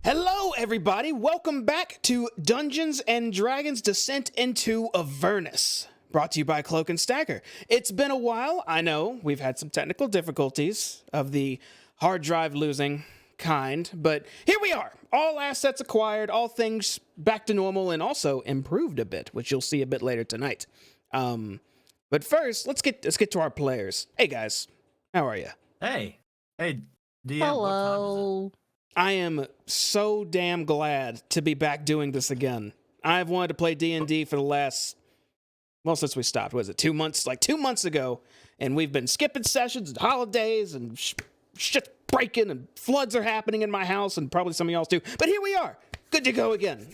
Hello, everybody. Welcome back to Dungeons & Dragons Descent into Avernus, brought to you by Cloak and Stagger. It's been a while. I know we've had some technical difficulties of the hard drive losing kind, but here we are. All assets acquired, all things back to normal, and also improved a bit, which you'll see a bit later tonight. But first, let's get to our players. Hey, guys. How are you? Hey, DM. Hello. What time is it? I am so damn glad to be back doing this again. I've wanted to play D&D for the last, since we stopped. Was it 2 months? Like 2 months ago. And we've been skipping sessions and holidays and shit's breaking and floods are happening in my house and probably some of y'all's too. But here we are. Good to go again.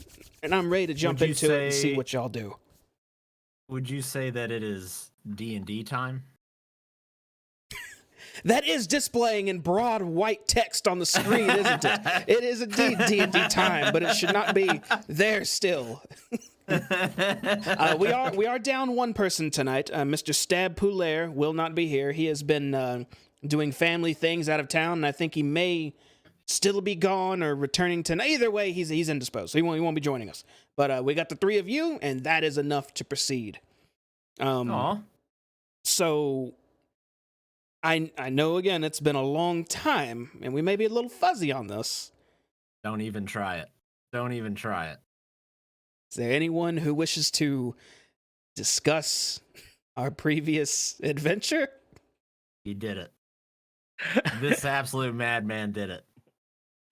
And I'm ready to jump into it and see what y'all do. Would you say that it is D&D time? That is displaying in broad white text on the screen, isn't it? It is indeed D&D time, but it should not be there still. We are down one person tonight. Mr. Stab Poulaire will not be here. He has been doing family things out of town, and I think he may still be gone or returning tonight. Either way, he's indisposed, so he won't be joining us. But we got the three of you, and that is enough to proceed. So I know, again, it's been a long time, and we may be a little fuzzy on this. Don't even try it. Don't even try it. Is there anyone who wishes to discuss our previous adventure? He did it. This absolute madman did it.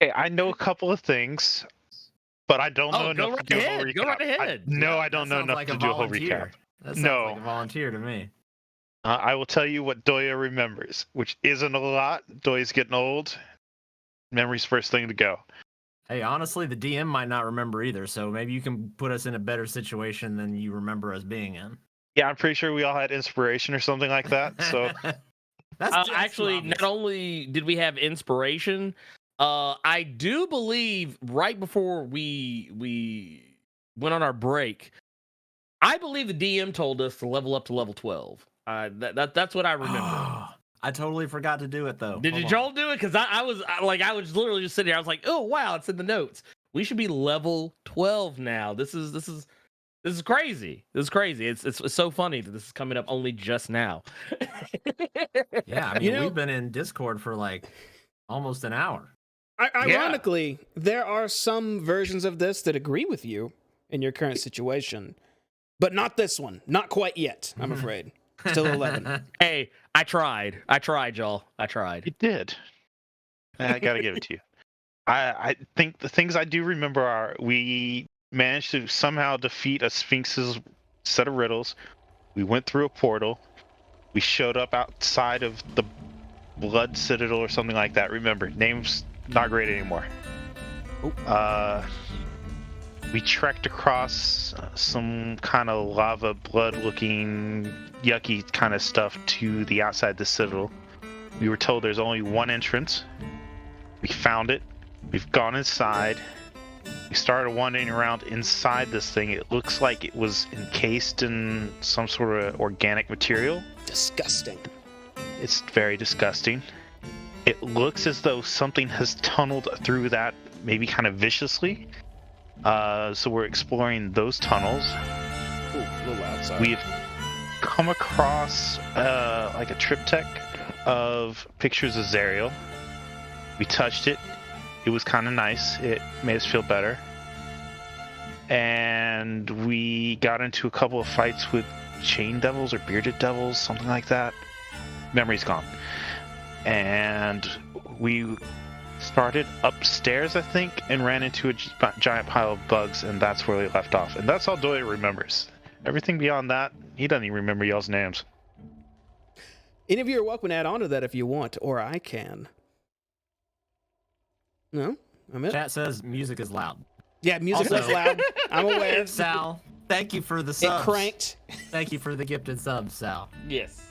Hey, I know a couple of things, but I don't know enough to do a whole recap. Go right ahead. I don't know enough to do a whole recap. That sounds like a volunteer to me. I will tell you what Doya remembers, which isn't a lot. Doya's getting old. Memory's first thing to go. Hey, honestly, the DM might not remember either, so maybe you can put us in a better situation than you remember us being in. Yeah, I'm pretty sure we all had inspiration or something like that. So that's actually, not only did we have inspiration, I do believe right before we went on our break, I believe the DM told us to level up to level 12. That's what I remember. I totally forgot to do it though. Did y'all do it? Because I was literally just sitting here. I was like, oh wow, it's in the notes. We should be level 12 now. This is crazy. This is crazy. It's so funny that this is coming up only just now. Yeah, I mean, we've been in Discord for like almost an hour. Ironically, there are some versions of this that agree with you in your current situation, but not this one. Not quite yet, I'm afraid. Still 11. Hey, I tried, y'all. I tried. you did. I gotta give it to you. I think the things I do remember are we managed to somehow defeat a Sphinx's set of riddles. We went through a portal. We showed up outside of the Blood Citadel or something like that. Remember, name's not great anymore. We trekked across some kind of lava, blood-looking, yucky kind of stuff to the outside the citadel. We were told there's only one entrance. We found it. We've gone inside. We started wandering around inside this thing. It looks like it was encased in some sort of organic material. Disgusting. It's very disgusting. It looks as though something has tunneled through that, maybe kind of viciously. So we're exploring those tunnels. Ooh, a little loud, sorry. We've come across like a triptych of pictures of Zariel. We touched it. It was kind of nice. It made us feel better. And we got into a couple of fights with chain devils or bearded devils, something like that. Memory's gone. And we started upstairs, I think, and ran into a giant pile of bugs, and that's where we left off. And that's all Doyle remembers. Everything beyond that, he doesn't even remember y'all's names. Any of you are welcome to add on to that if you want, or I can. No? I'm it? Chat says music is loud. Yeah, music is loud. I'm aware. Sal, thank you for the subs. It cranked. Thank you for the gifted subs, Sal. Yes.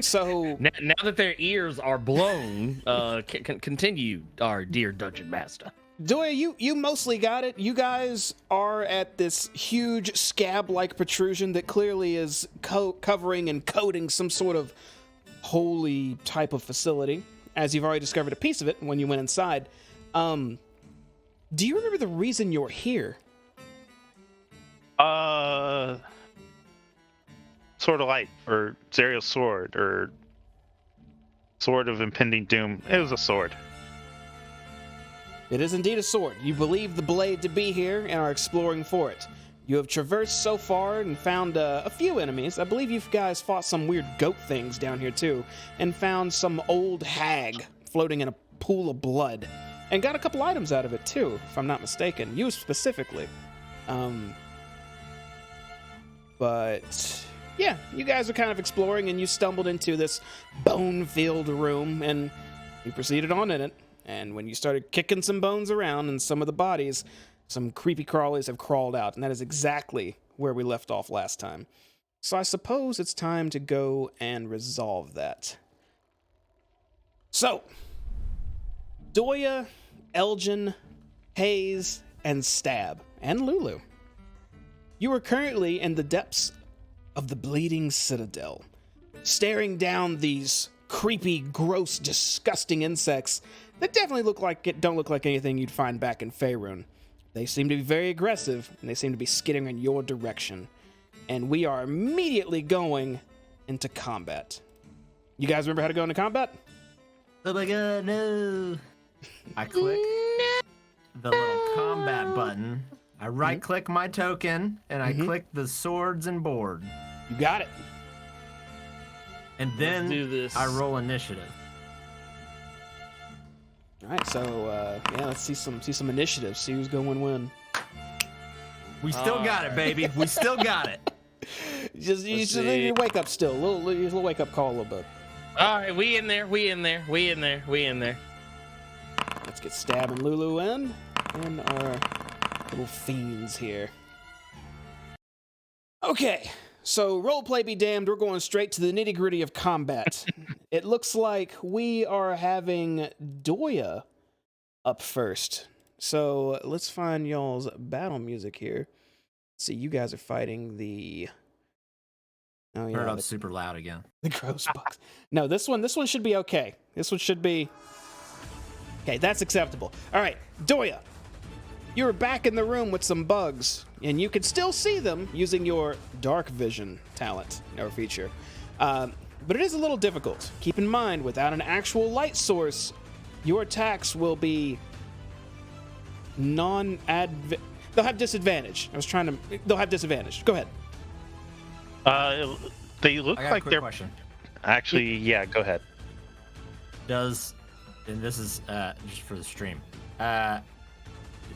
So now that their ears are blown, continue, our dear dungeon master. Doya, you mostly got it. You guys are at this huge scab-like protrusion that clearly is covering and coating some sort of holy type of facility, as you've already discovered a piece of it when you went inside. Do you remember the reason you're here? Sword of Light, or Zerial's sword, or Sword of Impending Doom. It was a sword. It is indeed a sword. You believe the blade to be here and are exploring for it. You have traversed so far and found a few enemies. I believe you guys fought some weird goat things down here too, and found some old hag floating in a pool of blood, and got a couple items out of it too, if I'm not mistaken. You specifically. But yeah, you guys are kind of exploring, and you stumbled into this bone-filled room, and you proceeded on in it. And when you started kicking some bones around and some of the bodies, some creepy crawlies have crawled out, and that is exactly where we left off last time. So I suppose it's time to go and resolve that. So, Doya, Elgin, Hayes, and Stab, and Lulu. You are currently in the depths of the Bleeding Citadel, staring down these creepy, gross, disgusting insects that definitely don't look like anything you'd find back in Faerun. They seem to be very aggressive, and they seem to be skidding in your direction. And we are immediately going into combat. You guys remember how to go into combat? Oh my god, no. I click the little combat button. I right-click my token, and I click the swords and board. You got it. And then do this. I roll initiative. All right, so yeah, let's see some initiative. See who's going to win. We still got it, baby. We still got it. You just need to wake up still. Little wake up call a little bit. All right, we in there. Let's get Stab and Lulu in, and our little fiends here. Okay, so roleplay be damned, we're going straight to the nitty-gritty of combat. It looks like we are having Doya up first. So let's find y'all's battle music here. See, you guys are fighting the... Oh yeah, Turn it up super loud again. the gross bugs. No, this one should be okay. This one should be... Okay, that's acceptable. All right, Doya, you're back in the room with some bugs, and you can still see them using your dark vision talent or feature. But it is a little difficult. Keep in mind, without an actual light source, your attacks will be they'll have disadvantage. They'll have disadvantage. Go ahead. They look I got like a quick they're question. actually. Yeah, go ahead. And this is just for the stream.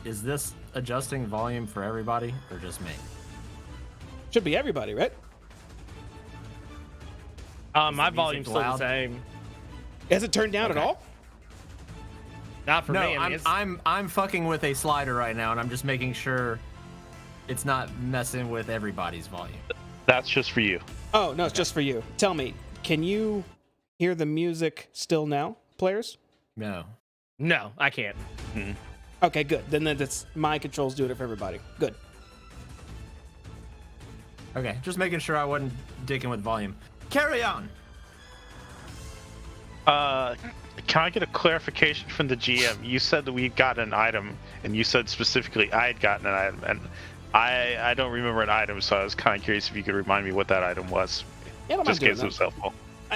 Is this adjusting volume for everybody or just me? Should be everybody, right? My the volume's music still the loud? same. Has it turned down at all? Not for No, me. I mean, I'm fucking with a slider right now, and I'm just making sure it's not messing with everybody's volume. That's just for you. Oh, no, it's just for you. Tell me, can you hear the music still now, players? No. no, I can't. Okay, good. Then that's my controls doing it for everybody. Good. Okay, just making sure I wasn't dicking with volume. Carry on. Can I get a clarification from the GM? You said that we got an item, and you said specifically I had gotten an item, and I don't remember an item, so I was kind of curious if you could remind me what that item was. Yeah, I don't mind Just in doing case it was helpful.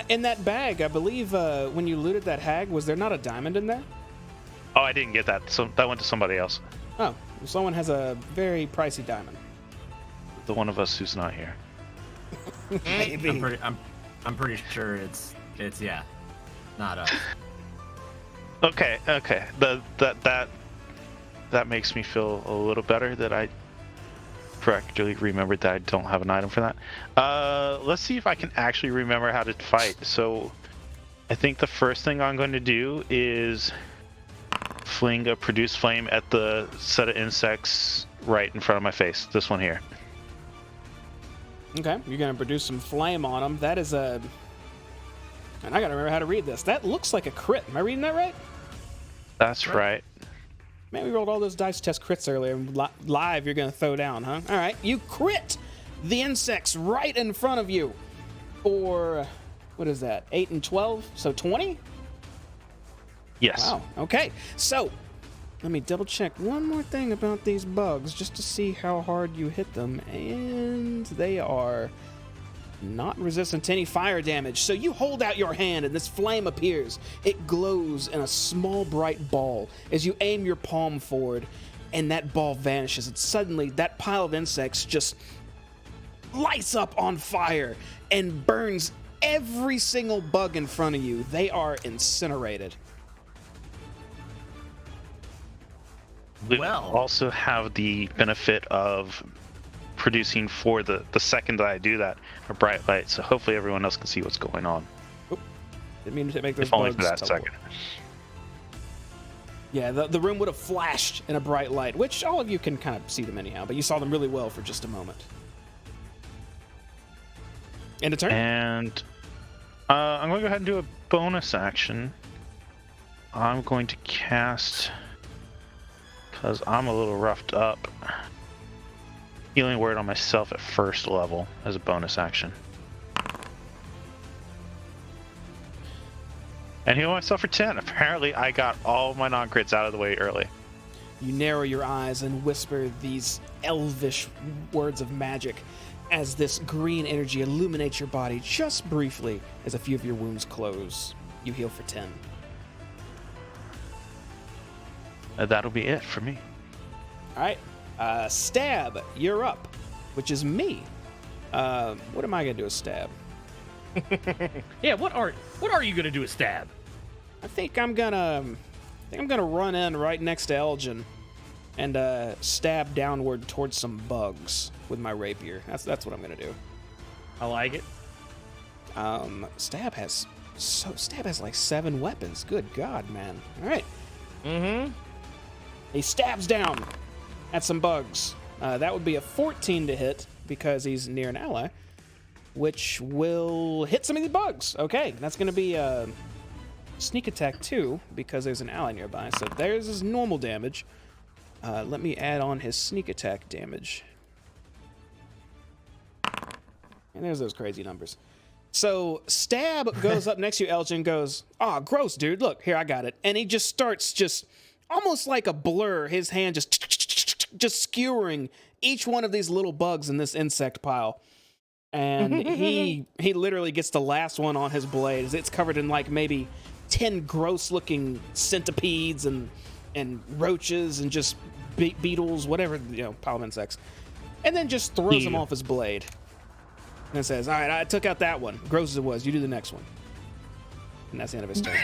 In that bag, I believe when you looted that hag, was there not a diamond in there? Oh, I didn't get that. So that went to somebody else. Oh, someone has a very pricey diamond. The one of us who's not here. Maybe. I'm pretty sure it's yeah, not us. Okay. That makes me feel a little better that I correctly remembered that I don't have an item for that. Let's see if I can actually remember how to fight. So I think the first thing I'm going to do is fling a produce flame at the set of insects right in front of my face. This one here. Okay, you're gonna produce some flame on them. That is a... And I gotta remember how to read this. That looks like a crit. Am I reading that right? That's right. Man, we rolled all those dice test crits earlier. Live, you're gonna throw down, huh? All right, you crit the insects right in front of you. For, what is that, 8 and 12? So 20? Yes. Wow, okay. So, Let me double check one more thing about these bugs just to see how hard you hit them. And they are not resistant to any fire damage. So you hold out your hand and this flame appears. It glows in a small bright ball as you aim your palm forward, and that ball vanishes. And suddenly that pile of insects just lights up on fire and burns every single bug in front of you. They are incinerated. We Well. also have the benefit of producing for the second that I do that a bright light, so hopefully everyone else can see what's going on. Didn't mean to make those If only bugs for that teleport. second. Yeah, the room would have flashed in a bright light, which all of you can kind of see them anyhow, but you saw them really well for just a moment. End of turn? And I'm going to go ahead and do a bonus action. I'm going to cast, because I'm a little roughed up, Healing Word on myself at first level as a bonus action. And heal myself for 10. Apparently, I got all of my non-crits out of the way early. You narrow your eyes and whisper these elvish words of magic as this green energy illuminates your body just briefly as a few of your wounds close. You heal for 10. That'll be it for me. All right. Stab, you're up, which is me. What am I going to do with Stab? Yeah, what are you gonna do with Stab? I think I'm gonna run in right next to Elgin and stab downward towards some bugs with my rapier. That's what I'm gonna do. I like it. Stab has like 7 weapons. Good God, man! All right. Mm-hmm. He stabs down at some bugs. That would be a 14 to hit because he's near an ally, which will hit some of the bugs. Okay, that's gonna be a sneak attack too because there's an ally nearby. So there's his normal damage. Let me add on his sneak attack damage. And there's those crazy numbers. So Stab goes up next to you, Elgin, goes, "Aw, gross, dude. Look, here, I got it." And he just starts almost like a blur, his hand just skewering each one of these little bugs in this insect pile. And he literally gets the last one on his blade. It's covered in like maybe 10 gross-looking centipedes and roaches and just beetles, whatever, pile of insects. And then just throws them off his blade. And says, "All right, I took out that one. Gross as it was. You do the next one." And that's the end of his turn.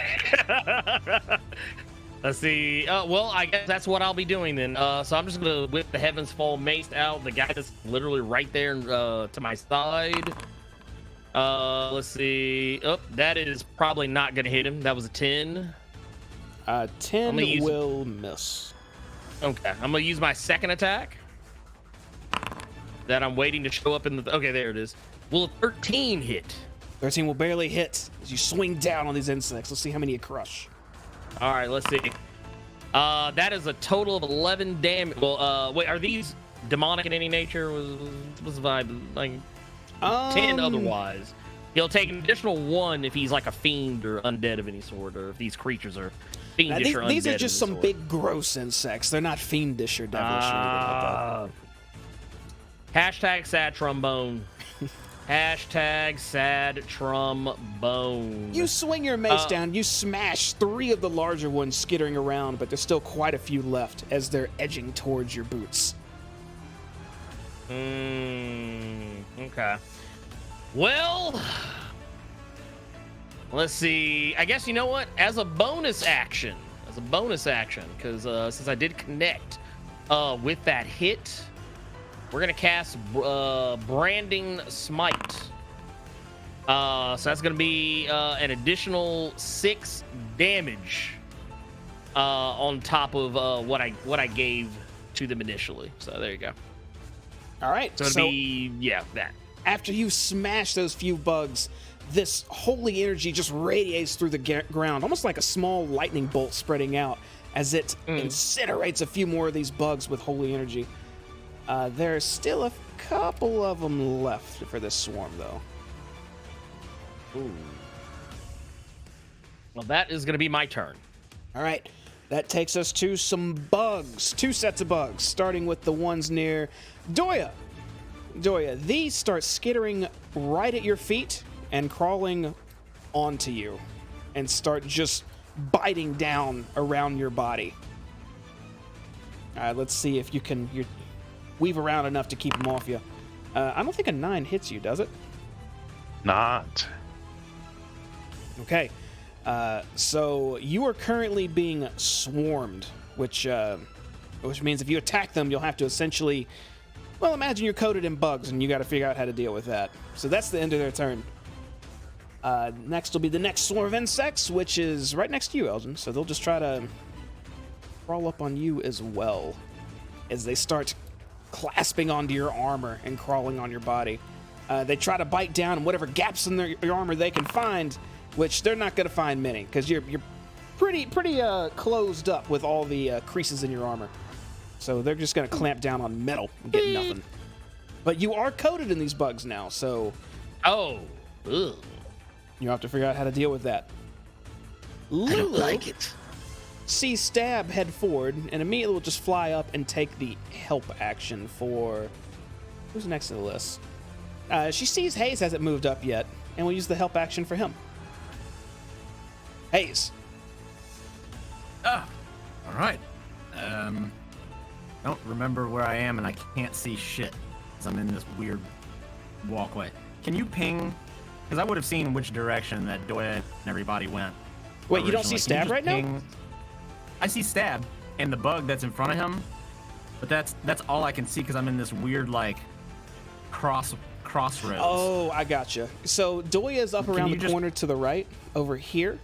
Let's see. Well, I guess that's what I'll be doing then. So I'm just gonna whip the Heavens Fall mace out. The guy that's literally right there to my side. Let's see. Oh, that is probably not gonna hit him. That was a 10. 10 will miss. Okay, I'm gonna use my second attack. That I'm waiting to show up in the. Okay, there it is. Will a 13 hit? 13 will barely hit as you swing down on these insects. Let's see how many you crush. All right, let's see. That is a total of 11 damage. Well, wait, are these demonic in any nature? What's the vibe? Like 10 otherwise. He'll take an additional 1 if he's like a fiend or undead of any sort, or if these creatures are fiendish or undead. These are just some sort. big, gross insects. They're not fiendish or devilish or anything like that. Hashtag sad trombone. Hashtag sad trombone. You swing your mace down, you smash 3 of the larger ones skittering around, but there's still quite a few left as they're edging towards your boots. Okay. Well, let's see. I guess you know what? As a bonus action, because since I did connect with that hit, we're gonna cast Branding Smite. So that's gonna be an additional 6 damage on top of what I gave to them initially. So there you go. All right. So it'll be that. After you smash those few bugs, this holy energy just radiates through the ground, almost like a small lightning bolt spreading out as it incinerates a few more of these bugs with holy energy. There's still a couple of them left for this swarm, though. Ooh. Well, that is going to be my turn. All right. That takes us to some bugs. 2 sets of bugs, starting with the ones near Doya. Doya, these start skittering right at your feet and crawling onto you and start just biting down around your body. All right, let's see if you can weave around enough to keep them off you. I don't think a 9 hits you, does it? Not. Okay. So you are currently being swarmed, which means if you attack them, you'll have to essentially, well, imagine you're coated in bugs and you got to figure out how to deal with that. So that's the end of their turn. Next will be the next swarm of insects, which is right next to you, Elgin. So they'll just try to crawl up on you as well as they start clasping onto your armor and crawling on your body. They try to bite down in whatever gaps in your armor they can find, which they're not going to find many because you're pretty closed up with all the creases in your armor. So they're just going to clamp down on metal and get nothing. But you are coated in these bugs now, so Oh. Ugh. you have to figure out how to deal with that. I don't like it. See Stab head forward and immediately will just fly up and take the help action for... Who's next to the list? She sees Hayes hasn't moved up yet, and we'll use the help action for him. Hayes. Ah, all right. Don't remember where I am, and I can't see shit because I'm in this weird walkway. Can you ping? Because I would have seen which direction that Doya and everybody went. Wait, you don't see originally. Can Stab right now? I see Stab and the bug that's in front of him, but that's all I can see because I'm in this weird like crossroads. Oh, I gotcha. So Doya is up around the corner to the right, over here.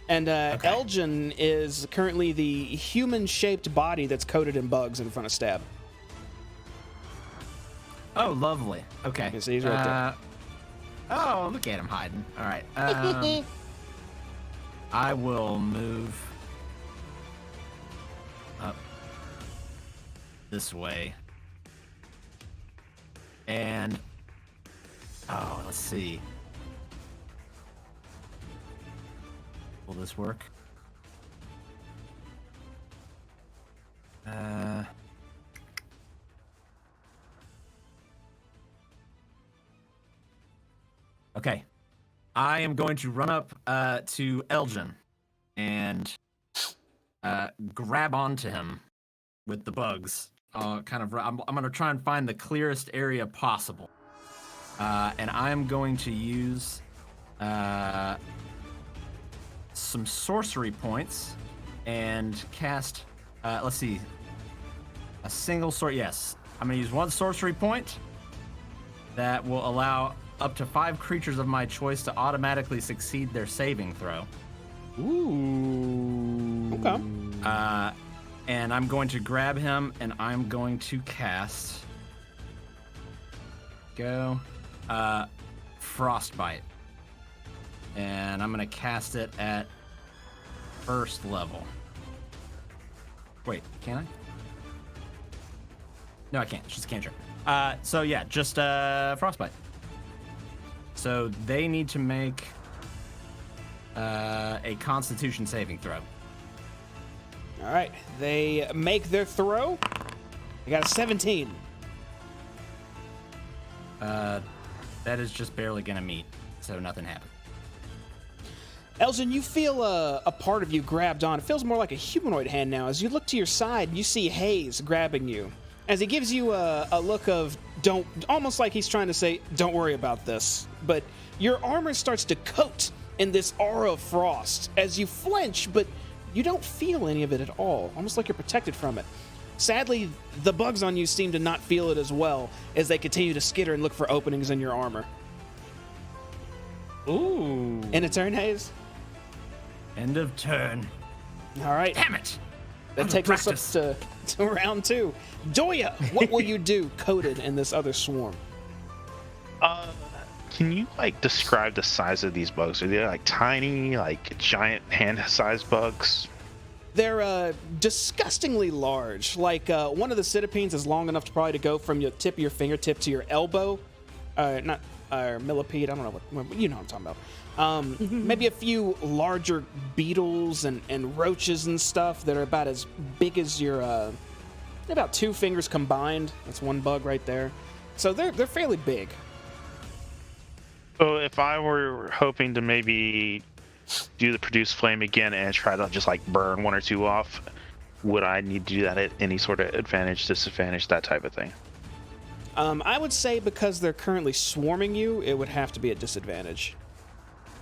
And Okay. Elgin is currently the human-shaped body that's coated in bugs in front of Stab. Oh, lovely. Okay. Okay, so he's right there. Oh, look at him hiding. All right. I will move up this way. And let's see. Will this work? Okay. I am going to run up to Elgin and grab onto him with the bugs. I'm going to try and find the clearest area possible. And I'm going to use some sorcery points and cast, let's see, a single sword. Yes, I'm going to use 1 sorcery point that will allow up to 5 creatures of my choice to automatically succeed their saving throw. Ooh. Okay. And I'm going to grab him and I'm going to cast. Frostbite. And I'm going to cast it at 1st level. Wait, can I? No, I can't. It's just a cantrip. So yeah, just Frostbite. So they need to make a Constitution saving throw. All right. They make their throw. They got a 17. That is just barely going to meet, so nothing happened. Elgin, you feel a part of you grabbed on. It feels more like a humanoid hand now. As you look to your side, you see Hayes grabbing you. As he gives you a look of don't, almost like he's trying to say, don't worry about this. But your armor starts to coat in this aura of frost as you flinch, but you don't feel any of it at all, almost like you're protected from it. Sadly, the bugs on you seem to not feel it as well as they continue to skitter and look for openings in your armor. Ooh. In a turn, Hayes? End of turn. All right. Damn it! That takes us up to round 2. Doya, what will you do coated in this other swarm? Can you like describe the size of these bugs? Are they like tiny, like giant hand-sized bugs? They're disgustingly large. Like one of the centipines is long enough to probably to go from your tip of your fingertip to your elbow. Not or millipede. I don't know what you know what I'm talking about. Maybe a few larger beetles and roaches and stuff that are about as big as your about 2 fingers combined. That's one bug right there. So they're fairly big. So if I were hoping to maybe do the produce flame again and try to just like burn 1 or 2 off, would I need to do that at any sort of advantage, disadvantage, that type of thing? I would say because they're currently swarming you, it would have to be a disadvantage.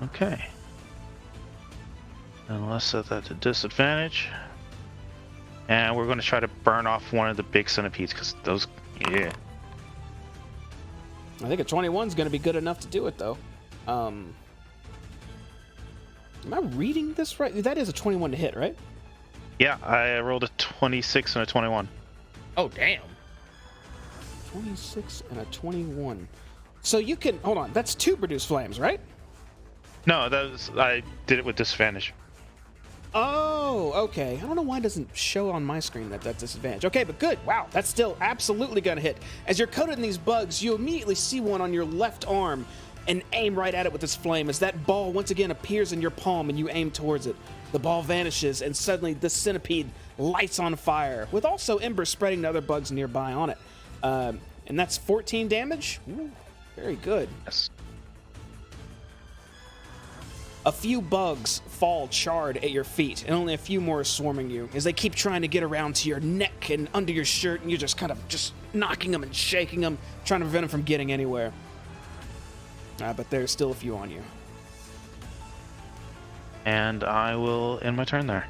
Okay. And let's set that to disadvantage. And we're going to try to burn off one of the big centipedes because those, yeah. I think a 21 is going to be good enough to do it, though. Am I reading this right? That is a 21 to hit, right? Yeah, I rolled a 26 and a 21. Oh, damn. 26 and a 21. So you can, hold on, that's 2 produce flames, right? No, I did it with disadvantage. Oh, okay. I don't know why it doesn't show on my screen that that's disadvantage. Okay, but good. Wow, that's still absolutely going to hit. As you're coated in these bugs, you immediately see one on your left arm and aim right at it with this flame. As that ball once again appears in your palm and you aim towards it, the ball vanishes and suddenly the centipede lights on fire, with also embers spreading to other bugs nearby on it. And that's 14 damage. Ooh, very good. Yes. A few bugs fall charred at your feet, and only a few more are swarming you as they keep trying to get around to your neck and under your shirt, and you're just kind of just knocking them and shaking them, trying to prevent them from getting anywhere. But there's still a few on you. And I will end my turn there.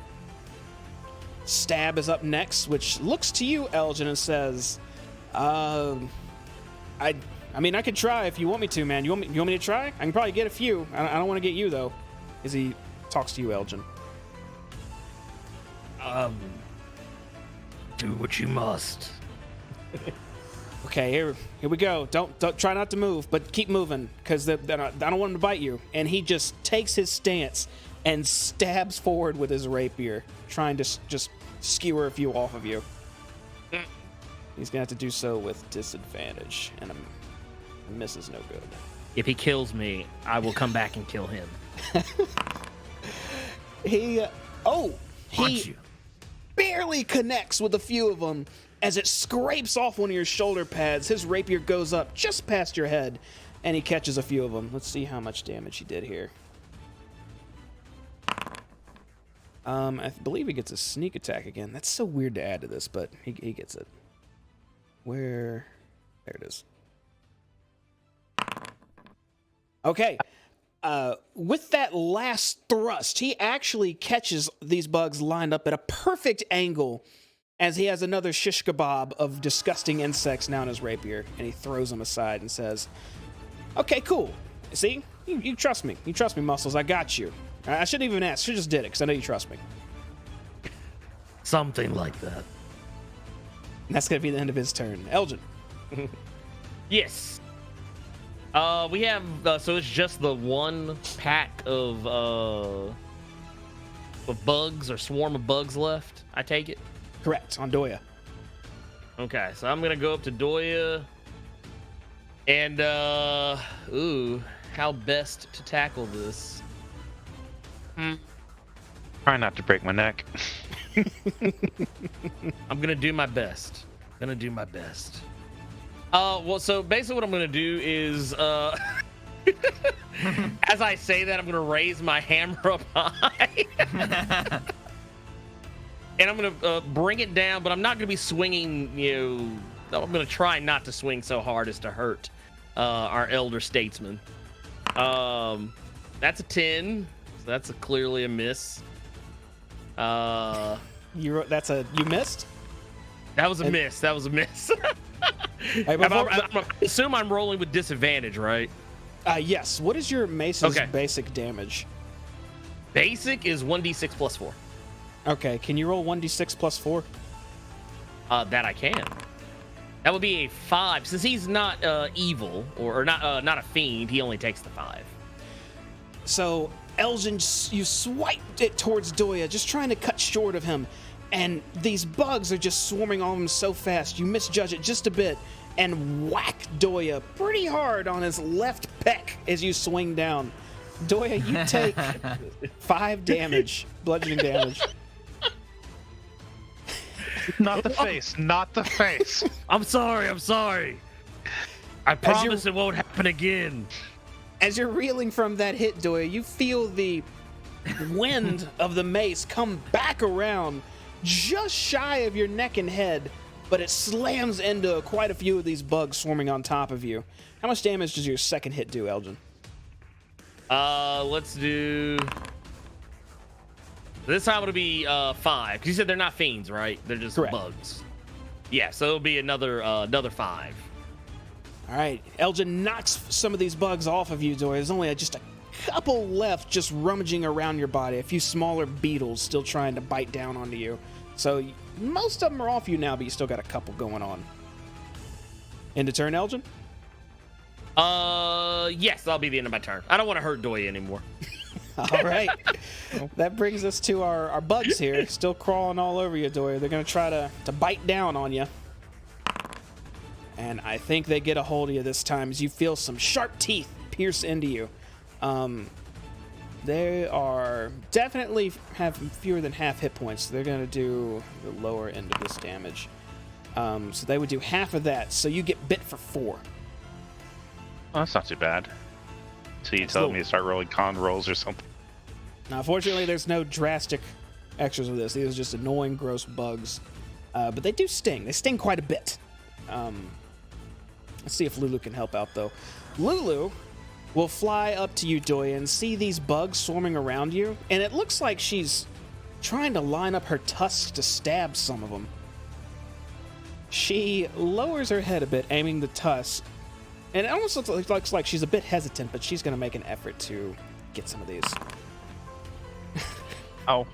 Stab is up next, which looks to you, Elgin, and says, I mean, I could try if you want me to, man. You want me to try? I can probably get a few. I don't want to get you, though. As he talks to you, Elgin. Do what you must. Okay, here we go. Don't try not to move, but keep moving, because I don't want him to bite you. And he just takes his stance and stabs forward with his rapier, trying to just skewer a few off of you. He's gonna have to do so with disadvantage, and a miss is no good. If he kills me, I will come back and kill him. He Punch you. barely connects with a few of them as it scrapes off one of your shoulder pads. His rapier goes up just past your head, and he catches a few of them. Let's see how much damage he did here. I believe he gets a sneak attack again. That's so weird to add to this, but he gets it. Where? There it is. Okay. With that last thrust, he actually catches these bugs lined up at a perfect angle as he has another shish kebab of disgusting insects now in his rapier, and he throws them aside and says, okay, cool. See? You trust me. You trust me, Muscles. I got you. I shouldn't even ask. I should just did it, because I know you trust me. Something like that. And that's going to be the end of his turn. Elgin. Yes. We have, so it's just the one pack of bugs or swarm of bugs left, I take it? Correct, on Doya. Okay, so I'm going to go up to Doya. And, how best to tackle this? Try not to break my neck. I'm going to do my best. Well, so basically what I'm going to do is, as I say that, I'm going to raise my hammer up high. And I'm going to bring it down, but I'm not going to be swinging, I'm going to try not to swing so hard as to hurt our elder statesman. That's a 10. So that's clearly a miss. You missed? That was a miss. Hey, I assume I'm rolling with disadvantage, right? Yes. What is your mace's basic damage? Basic is 1d6 plus 4. Okay. Can you roll 1d6 plus 4? That I can. That would be a 5. Since he's not evil or not a fiend, he only takes the 5. So, Elgin, you swiped it towards Doya, just trying to cut short of him. and these bugs are just swarming on him so fast. You misjudge it just a bit and whack Doya pretty hard on his left pec as you swing down. Doya, you take 5 damage, bludgeoning damage. Not the face, not the face. I'm sorry. I promise it won't happen again. As you're reeling from that hit, Doya, you feel the wind of the mace come back around just shy of your neck and head, but it slams into quite a few of these bugs swarming on top of you. How much damage does your second hit do, Elgin? Let's do... This time it'll be 5. Because you said they're not fiends, right? They're just Correct. bugs. Yeah, so it'll be another 5. All right, Elgin knocks some of these bugs off of you, Doya. There's only just a couple left just rummaging around your body. A few smaller beetles still trying to bite down onto you. So most of them are off you now, but you still got a couple going on. End of turn, Elgin? Yes, that'll be the end of my turn. I don't want to hurt Doya anymore. All right. That brings us to our bugs here. Still crawling all over you, Doya. They're going to try to bite down on you. And I think they get a hold of you this time as you feel some sharp teeth pierce into you. They are definitely have fewer than half hit points. So they're going to do the lower end of this damage. So they would do half of that. So you get bit for 4. Oh, that's not too bad. So you tell me to start rolling con rolls or something. Now, unfortunately, there's no drastic extras of this. These are just annoying, gross bugs. But they do sting. They sting quite a bit. Let's see if Lulu can help out, though. Lulu will fly up to you, Doya, and see these bugs swarming around you. And it looks like she's trying to line up her tusks to stab some of them. She lowers her head a bit, aiming the tusk. And it almost looks like she's a bit hesitant, but she's going to make an effort to get some of these. Oh.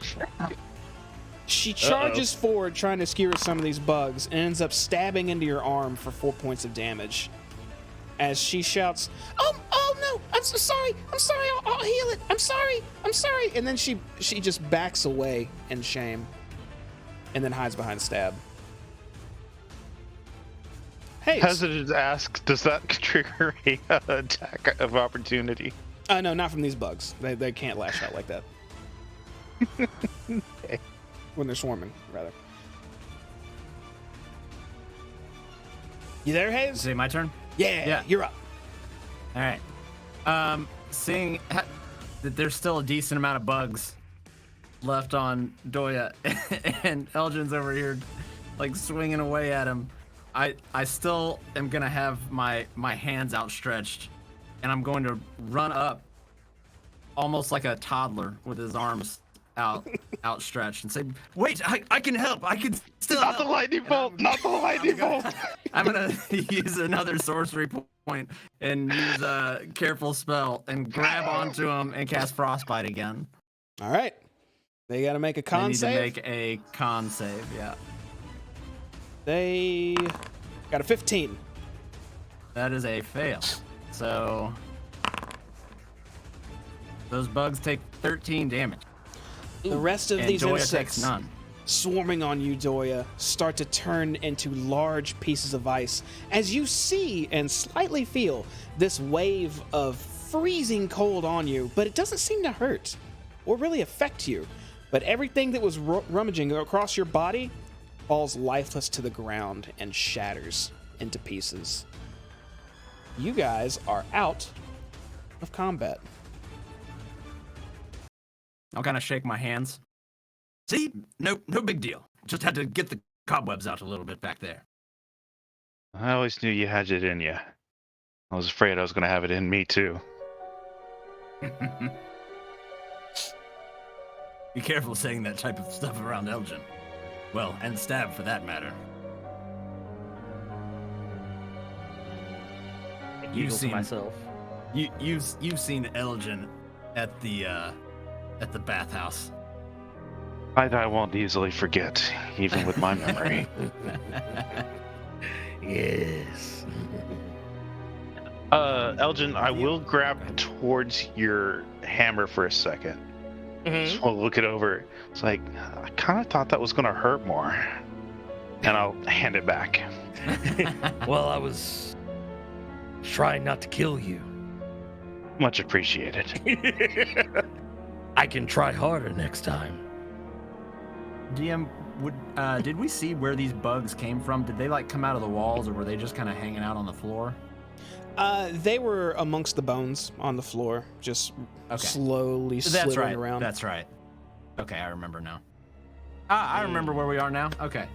She charges forward, trying to skewer some of these bugs, and ends up stabbing into your arm for 4 points of damage. As she shouts, "Oh no! I'm so sorry! I'm sorry! I'll heal it! I'm sorry! I'm sorry!" And then she just backs away in shame, and then hides behind a stab. Hey, Hesitant to ask, does that trigger a attack of opportunity? no, not from these bugs. They can't lash out like that. Okay. When they're swarming, rather. You there, Hayes? Is it my turn? Yeah, you're up. All right. Seeing that there's still a decent amount of bugs left on Doya, and Elgin's over here, like swinging away at him, I still am gonna have my hands outstretched, and I'm going to run up, almost like a toddler with his arms outstretched, and say, "Wait, I can help. I can still Not help." the lightning bolt! Not the lightning bolt! I'm gonna use another sorcery point and use a careful spell and grab onto him and cast frostbite again. All right. They got to make a I con need save. to make a con save. Yeah, They got a 15. that is a fail. So those bugs take 13 damage. The rest of And these Doya insects takes none. swarming on you, Doya, start to turn into large pieces of ice as you see and slightly feel this wave of freezing cold on you, but it doesn't seem to hurt or really affect you. But everything that was rummaging across your body falls lifeless to the ground and shatters into pieces. You guys are out of combat. I'll kind of shake my hands. See, no big deal. Just had to get the cobwebs out a little bit back there. I always knew you had it in you. I was afraid I was going to have it in me, too. Be careful saying that type of stuff around Elgin. Well, and Stab for that matter. I You've giggle to seen- myself. You've seen Elgin at the bathhouse. I won't easily forget, even with my memory. Yes. Elgin, I will grab towards your hammer for a second. Just want to look it over. It's like, I kind of thought that was going to hurt more. And I'll hand it back. Well, I was trying not to kill you. Much appreciated. I can try harder next time. DM, did we see where these bugs came from? Did they like come out of the walls, or were they just kind of hanging out on the floor? They were amongst the bones on the floor, just slowly slithering around. That's right. Okay, I remember now. I remember where we are now. Okay.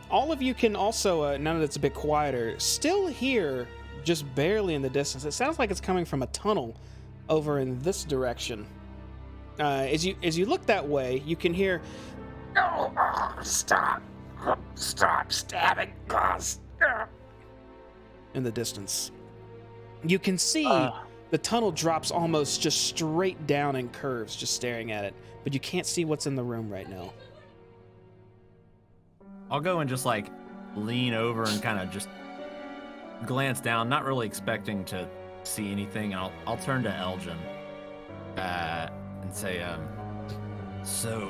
All of you can also, now that it's a bit quieter, still hear, just barely in the distance, it sounds like it's coming from a tunnel over in this direction. As you look that way, you can hear, "No, stop stabbing us," in the distance. You can see the tunnel drops almost just straight down in curves, just staring at it, but you can't see what's in the room right now. I'll go and just like lean over and kind of just glance down, not really expecting to see anything. And I'll turn to Elgin and say, so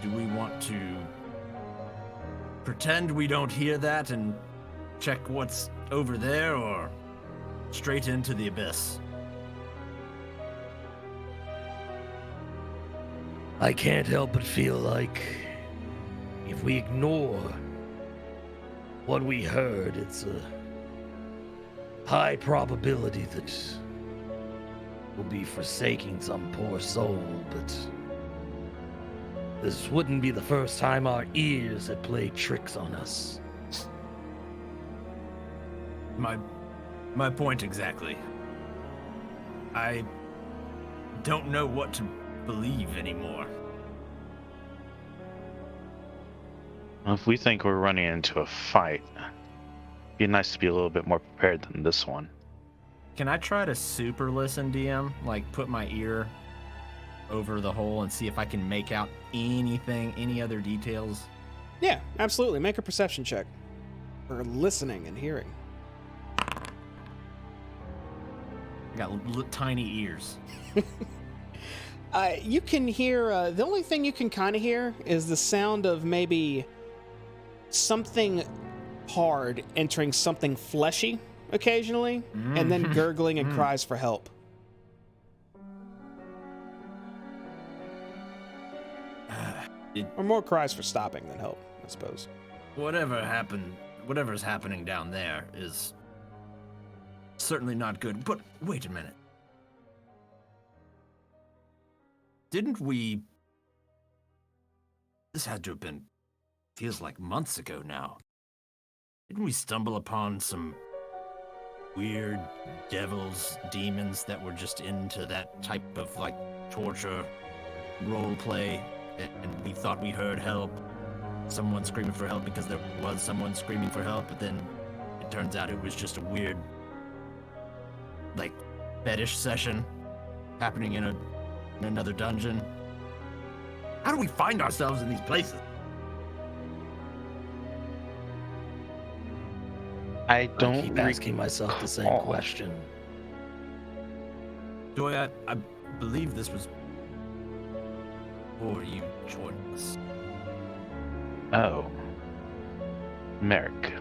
do we want to pretend we don't hear that and check what's over there, or straight into the abyss? I can't help but feel like if we ignore what we heard, it's a high probability that we'll be forsaking some poor soul, but this wouldn't be the first time our ears had played tricks on us. My point exactly. I don't know what to believe anymore. Well, if we think we're running into a fight, it'd be nice to be a little bit more prepared than this one. Can I try to super listen, DM? Like put my ear over the hole and see if I can make out anything, any other details? Yeah, absolutely. Make a perception check for listening and hearing. I got tiny ears. You can hear, the only thing you can kind of hear is the sound of maybe something hard entering something fleshy occasionally, and then gurgling and cries for help. Or more cries for stopping than help, I suppose. Whatever's happening down there is certainly not good. But wait a minute. Didn't we... This had to have been... Feels like months ago now. Didn't we stumble upon some weird devils, demons that were just into that type of, like, torture role play, and we thought we heard help? Someone screaming for help because there was someone screaming for help, but then it turns out it was just a weird, like, fetish session happening in another dungeon. How do we find ourselves in these places? I don't keep asking myself the same question. Joy, I believe this was before you joined us. Oh. Merrick.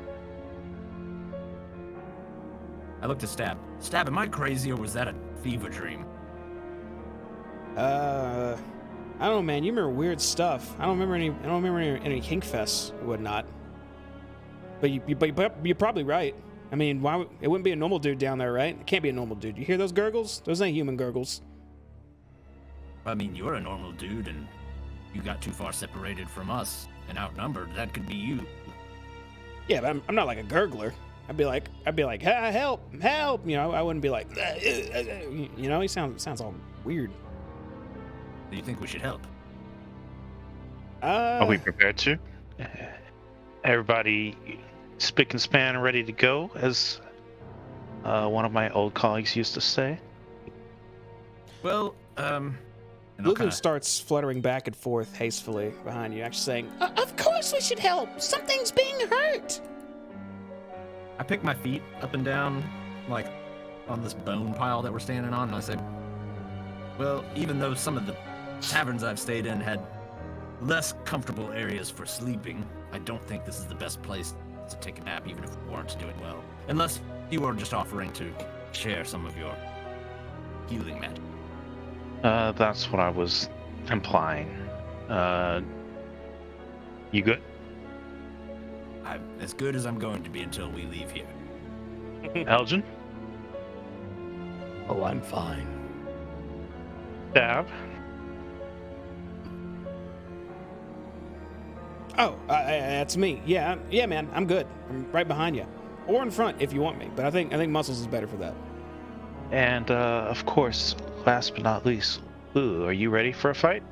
I looked at Stab. Stab, am I crazy, or was that a fever dream? I don't know, man. You remember weird stuff. I don't remember any Kinkfests and whatnot. But you're probably right. I mean, why it wouldn't be a normal dude down there, right? It can't be a normal dude. You hear those gurgles? Those ain't human gurgles. I mean, you're a normal dude, and you got too far separated from us and outnumbered. That could be you. Yeah, but I'm not like a gurgler. I'd be like, help! You know, I wouldn't be like, you know. He sounds all weird. Do you think we should help? Are we prepared to? Everybody spick and span ready to go, as one of my old colleagues used to say. Well, Lulu starts fluttering back and forth hastily behind you, actually saying, "Of course we should help! Something's being hurt!" I pick my feet up and down, like, on this bone pile that we're standing on, and I say, well, even though some of the taverns I've stayed in had less comfortable areas for sleeping. I don't think this is the best place to take a nap, even if we weren't doing well. Unless you were just offering to share some of your healing magic. That's what I was implying. You good? I'm as good as I'm going to be until we leave here. Elgin? Oh, I'm fine. Dab? Oh, that's me. Yeah, man, I'm good. I'm right behind you, or in front if you want me. But I think Muscles is better for that. And, of course, last but not least, Lulu, are you ready for a fight?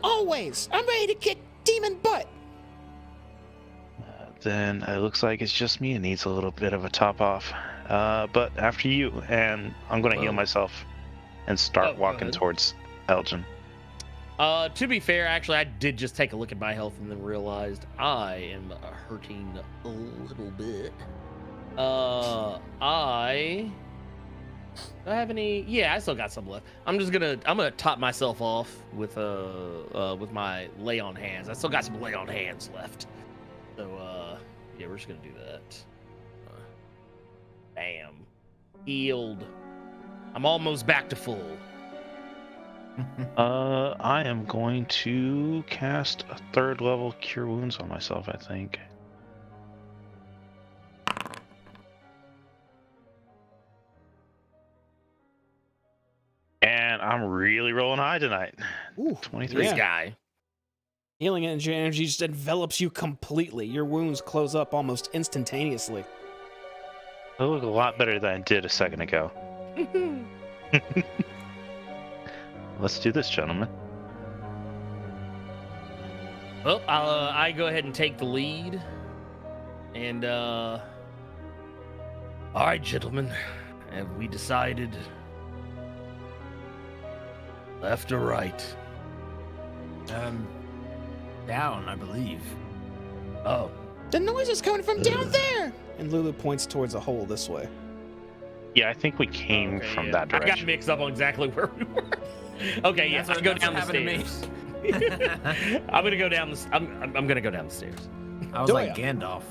Always, I'm ready to kick demon butt. Then it looks like it's just me. It needs a little bit of a top off. But after you, and I'm going to heal Whoa. myself and start Go walking ahead. towards Elgin. To be fair, actually, I did just take a look at my health and then realized I am hurting a little bit. Do I have any? Yeah, I still got some left. I'm gonna top myself off with my lay on hands. I still got some lay on hands left. So yeah, we're just gonna do that. Bam, healed. I'm almost back to full. I am going to cast a 3rd level Cure Wounds on myself, I think. And I'm really rolling high tonight. Ooh, 23. This Yeah. guy. Healing energy just envelops you completely. Your wounds close up almost instantaneously. I look a lot better than I did a second ago. Let's do this, gentlemen. Well, I go ahead and take the lead. And, all right, gentlemen, have we decided left or right? Down, I believe. Oh, The noise is coming from down there. And Lulu points towards a hole this way. Yeah, I think we came okay, from yeah. that I got direction. mixed up on exactly where we were. Okay, yeah, That's I go what down the happened to me. stairs. I'm gonna go down the. I'm gonna go down the stairs. I was like Doya. Gandalf,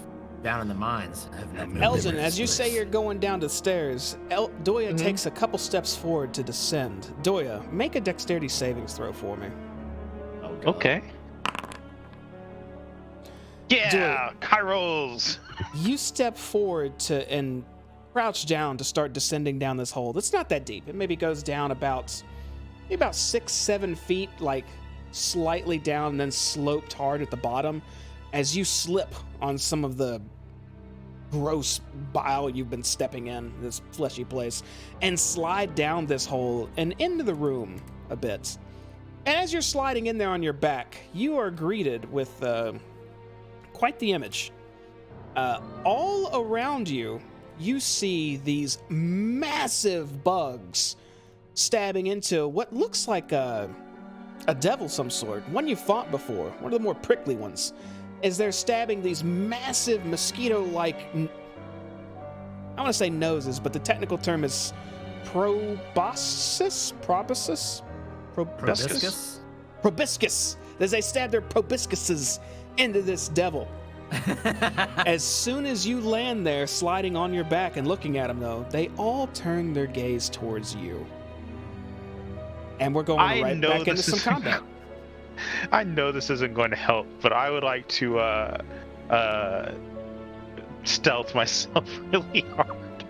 down in the mines. I have no Elgin, memory of as you this say place. you're going down the stairs, Doya takes a couple steps forward to descend. Doya, make a dexterity savings throw for me. Oh, God. Okay. Yeah, Kairos. You step forward and crouch down to start descending down this hole. It's not that deep. It maybe goes down about 6-7 feet, like slightly down and then sloped hard at the bottom as you slip on some of the gross bile you've been stepping in, this fleshy place, and slide down this hole and into the room a bit. And as you're sliding in there on your back, you are greeted with quite the image. All around you, you see these massive bugs stabbing into what looks like a devil of some sort, one you fought before, one of the more prickly ones, as they're stabbing these massive mosquito-like, I want to say noses, but the technical term is proboscis? Proboscis? Proboscis. As they stab their proboscises into this devil. As soon as you land there, sliding on your back and looking at them, though, they all turn their gaze towards you. And we're going right back into some combat. I know this isn't going to help, but I would like to stealth myself really hard.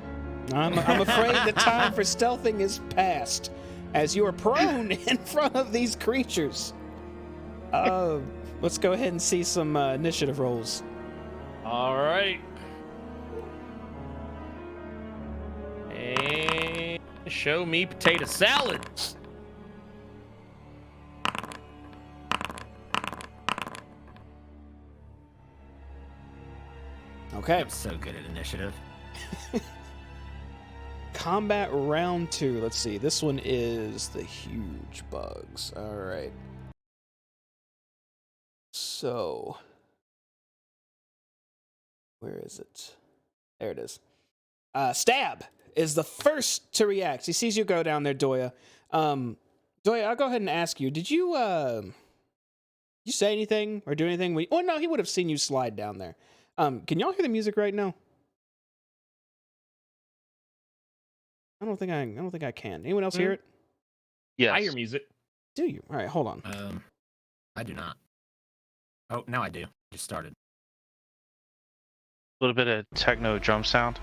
I'm afraid the time for stealthing is past, as you are prone in front of these creatures. Let's go ahead and see some initiative rolls. All right. And show me potato salad. Okay. I'm so good at initiative. Combat round 2. Let's see. This one is the huge bugs. All right. So, where is it? There it is. Stab is the first to react. He sees you go down there, Doya. Doya, I'll go ahead and ask you. Did you say anything or do anything? Oh no, he would have seen you slide down there. Can y'all hear the music right now? I don't think I can. Anyone else hear it? Yes. I hear music. Do you? All right, hold on. I do not. Oh, now I do. Just started. A little bit of techno drum sound.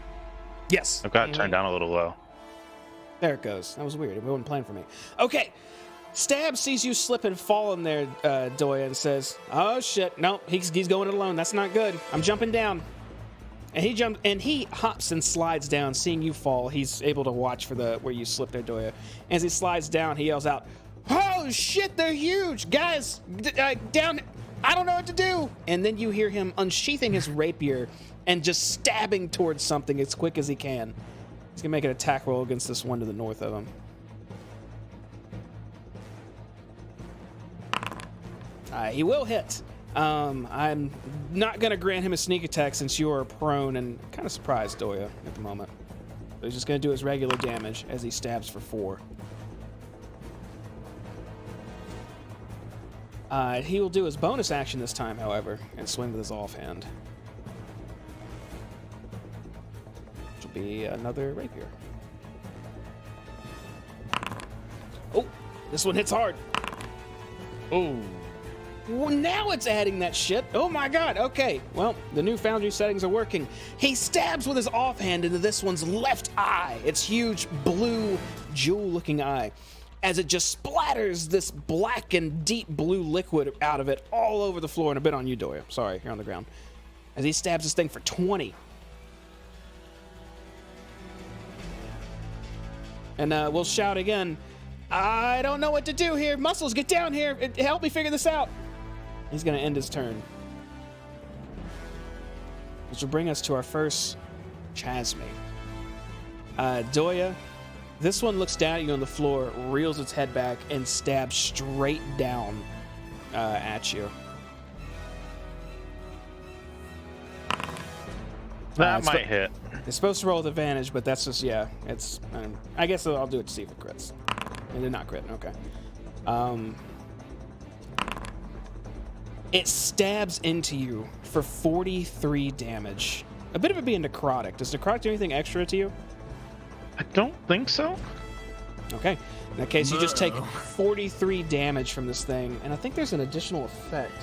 Yes. I've got it turned down a little low. There it goes. That was weird. It wasn't playing for me. Okay. Stab sees you slip and fall in there, Doya, and says, "Oh shit, no, he's going it alone. That's not good. I'm jumping down." And he hops and slides down, seeing you fall. He's able to watch for where you slip there, Doya. As he slides down, he yells out, "Oh shit, they're huge, guys! Down! I don't know what to do!" And then you hear him unsheathing his rapier and just stabbing towards something as quick as he can. He's gonna make an attack roll against this one to the north of him. He will hit. I'm not going to grant him a sneak attack since you are prone and kind of surprised, Doya, at the moment. So he's just going to do his regular damage as he stabs for 4. He will do his bonus action this time, however, and swing with his offhand. Which will be another rapier. Oh, this one hits hard. Oh. Well, now it's adding that shit. Oh my god. Okay. Well, the new Foundry settings are working. He stabs with his offhand into this one's left eye. Its huge blue jewel-looking eye. As it just splatters this black and deep blue liquid out of it all over the floor and a bit on you, Doya. Sorry, you're on the ground. As he stabs this thing for 20. And we'll shout again. "I don't know what to do here. Muscles, get down here. Help me figure this out." He's going to end his turn. Which will bring us to our first Chasme. Doya, this one looks down at you on the floor, reels its head back, and stabs straight down at you. That might hit. It's supposed to roll with advantage, but that's just, yeah. I guess I'll do it to see if it crits. It did not crit, okay. It stabs into you for 43 damage. A bit of it being necrotic. Does necrotic do anything extra to you? I don't think so. Okay. In that case, you just take 43 damage from this thing, and I think there's an additional effect.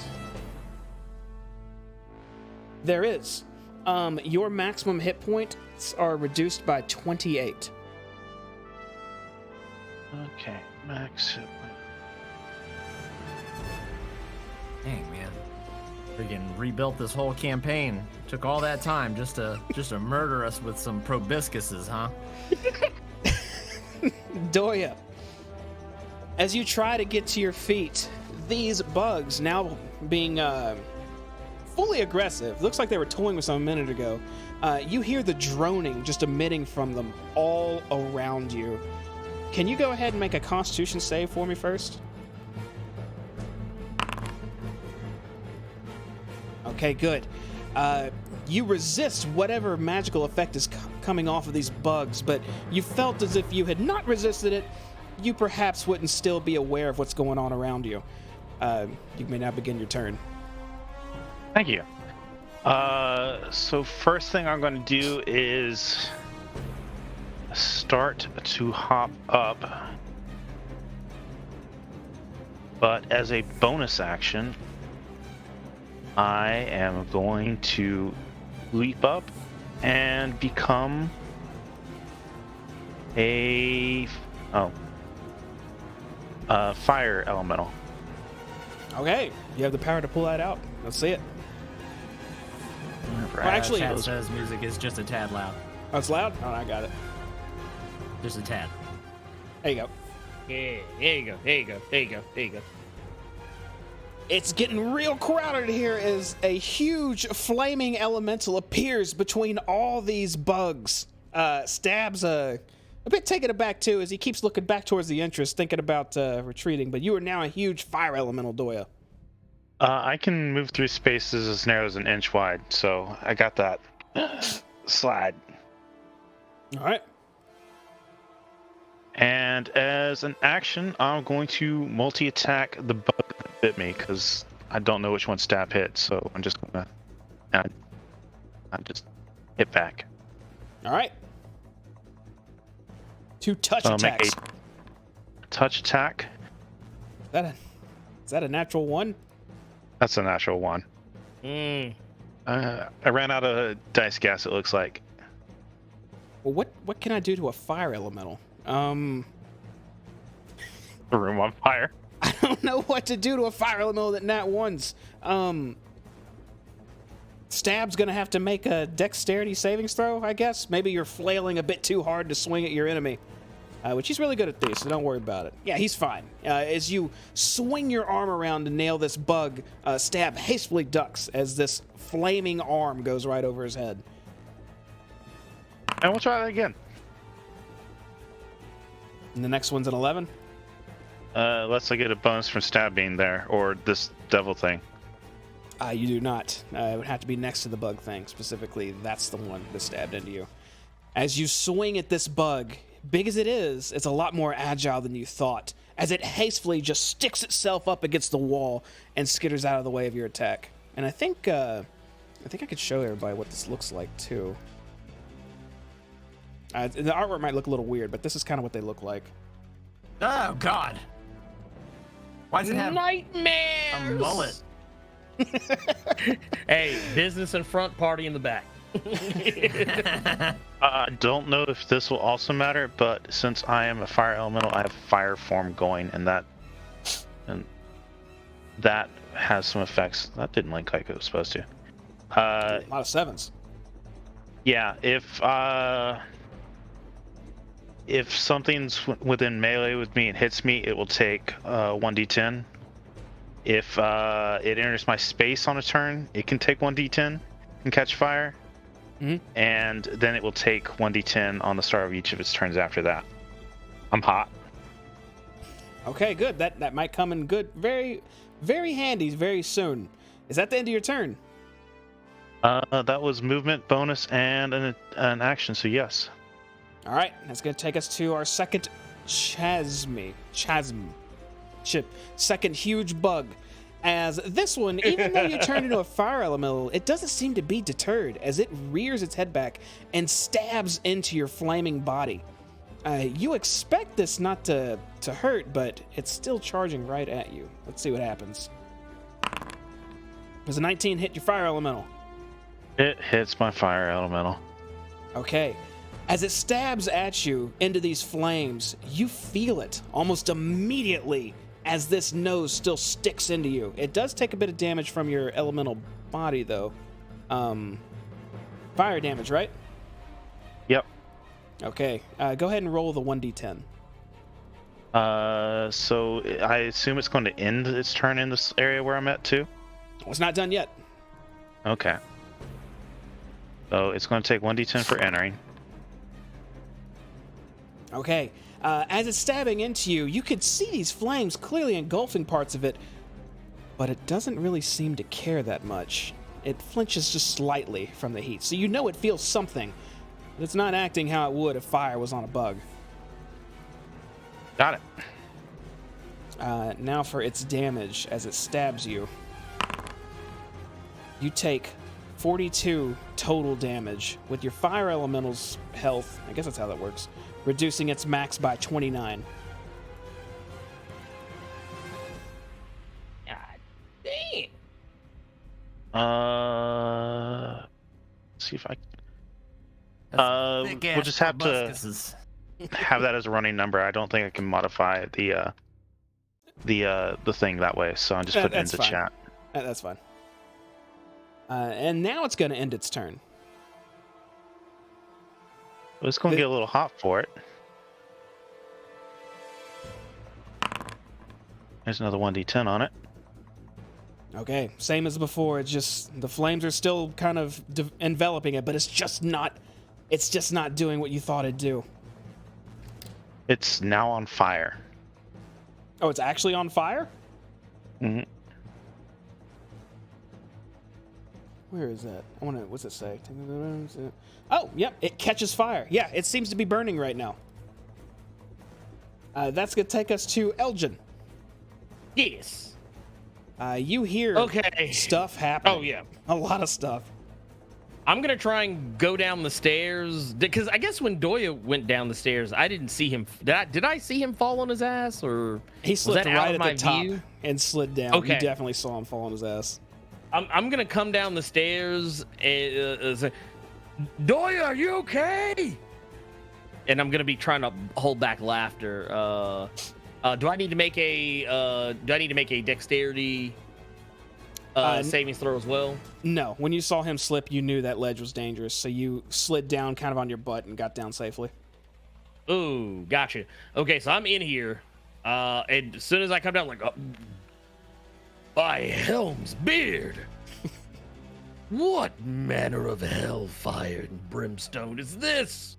There is. Your maximum hit points are reduced by 28. Okay, max hit point. Dang, man. Freaking rebuilt this whole campaign. Took all that time just to murder us with some proboscises, huh? Doya, as you try to get to your feet, these bugs, now being fully aggressive, looks like they were toying with some a minute ago, you hear the droning just emitting from them all around you. Can you go ahead and make a Constitution save for me first? Okay, good. You resist whatever magical effect is coming off of these bugs, but you felt as if you had not resisted it, you perhaps wouldn't still be aware of what's going on around you. You may now begin your turn. Thank you. So first thing I'm going to do is start to hop up. But as a bonus action, I am going to leap up and become a fire elemental. Okay, you have the power to pull that out. Let's see it. Well, actually, Chad says music is just a tad loud. oh, it's loud? Oh, I got it. Just a tad. There you go. Yeah, there you go. There you go. There you go. There you go. It's getting real crowded here as a huge flaming elemental appears between all these bugs. Stabs a bit taken aback too as he keeps looking back towards the entrance, thinking about retreating. But you are now a huge fire elemental, Doya. I can move through spaces as narrow as an inch wide, so I got that slide. All right. And as an action, I'm going to multi-attack the bug that bit me because I don't know which one stab hit. So I'm just gonna, I just hit back. All right. 2 touch So I'll make attacks. a touch attack. Is that a natural 1? That's a natural 1. I ran out of dice gas. It looks like. Well, what can I do to a fire elemental? The room on fire. I don't know what to do to a fire elemental that nat 1s. Stab's gonna have to make a dexterity savings throw, I guess. Maybe you're flailing a bit too hard to swing at your enemy, which he's really good at these, so don't worry about it. Yeah, he's fine. As you swing your arm around to nail this bug, Stab hastily ducks as this flaming arm goes right over his head. And we'll try that again. And the next one's an 11. Unless I get a bonus from Stab being there, or this devil thing. You do not. It would have to be next to the bug thing. Specifically, that's the one that stabbed into you. As you swing at this bug, big as it is, it's a lot more agile than you thought, as it hastily just sticks itself up against the wall and skitters out of the way of your attack. And I think I could show everybody what this looks like, too. The artwork might look a little weird, but this is kind of what they look like. Oh, God. Why does it have Nightmares! a mullet? Hey, business in front, party in the back. I don't know if this will also matter, but since I am a fire elemental, I have fire form going, and that has some effects. That didn't like it was supposed to. A lot of 7s. Yeah, if something's within melee with me and hits me, it will take 1d10. If it enters my space on a turn, it can take 1d10 and catch fire. Mm-hmm. And then it will take 1d10 on the start of each of its turns after that. I'm hot. Okay, good. That might come in good, very, very handy very soon. Is that the end of your turn? That was movement, bonus, and an action, so yes. All right, that's going to take us to our second second huge bug. As this one, even though you turned into a fire elemental, it doesn't seem to be deterred as it rears its head back and stabs into your flaming body. You expect this not to hurt, but it's still charging right at you. Let's see what happens. Does a 19 hit your fire elemental? It hits my fire elemental. Okay. As it stabs at you into these flames, you feel it almost immediately as this nose still sticks into you. It does take a bit of damage from your elemental body, though. Fire damage, right? Yep. Okay. Go ahead and roll the 1d10. So I assume it's going to end its turn in this area where I'm at, too? Well, it's not done yet. Okay. So it's going to take 1d10 for entering. Okay. As it's stabbing into you, you could see these flames clearly engulfing parts of it, but it doesn't really seem to care that much. It flinches just slightly from the heat, so you know it feels something, but it's not acting how it would if fire was on a bug. Got it. Now for its damage as it stabs you. You take 42 total damage with your fire elemental's health. I guess that's how that works. Reducing its max by 29. God damn. See if I. Thick-ass We'll just have to proboscises. have that as a running number. I don't think I can modify the thing that way, so I'll just put it That's into fine. chat. That's fine. And now it's going to end its turn. Well, it's going to get a little hot for it. There's another 1d10 on it. Okay, same as before. It's just the flames are still kind of enveloping it, but it's just not doing what you thought it'd do. It's now on fire. Oh, it's actually on fire? Mm-hmm. Where is that? I want to. What's it say? Oh, yep. It catches fire. Yeah, it seems to be burning right now. That's going to take us to Elgin. Yes. You hear Okay. stuff happening. Oh, yeah. A lot of stuff. I'm going to try and go down the stairs. Because I guess when Doya went down the stairs, I didn't see him. Did I see him fall on his ass? Or he slipped that out right of at my the top view? and slid down. Okay. You definitely saw him fall on his ass. I'm going to come down the stairs and say, Doya, are you okay? And I'm going to be trying to hold back laughter. Do I need to make a dexterity savings throw as well? No. When you saw him slip, you knew that ledge was dangerous, so you slid down kind of on your butt and got down safely. Ooh, gotcha. Okay, so I'm in here, and as soon as I come down, like, by Helm's beard, what manner of hellfire and brimstone is this?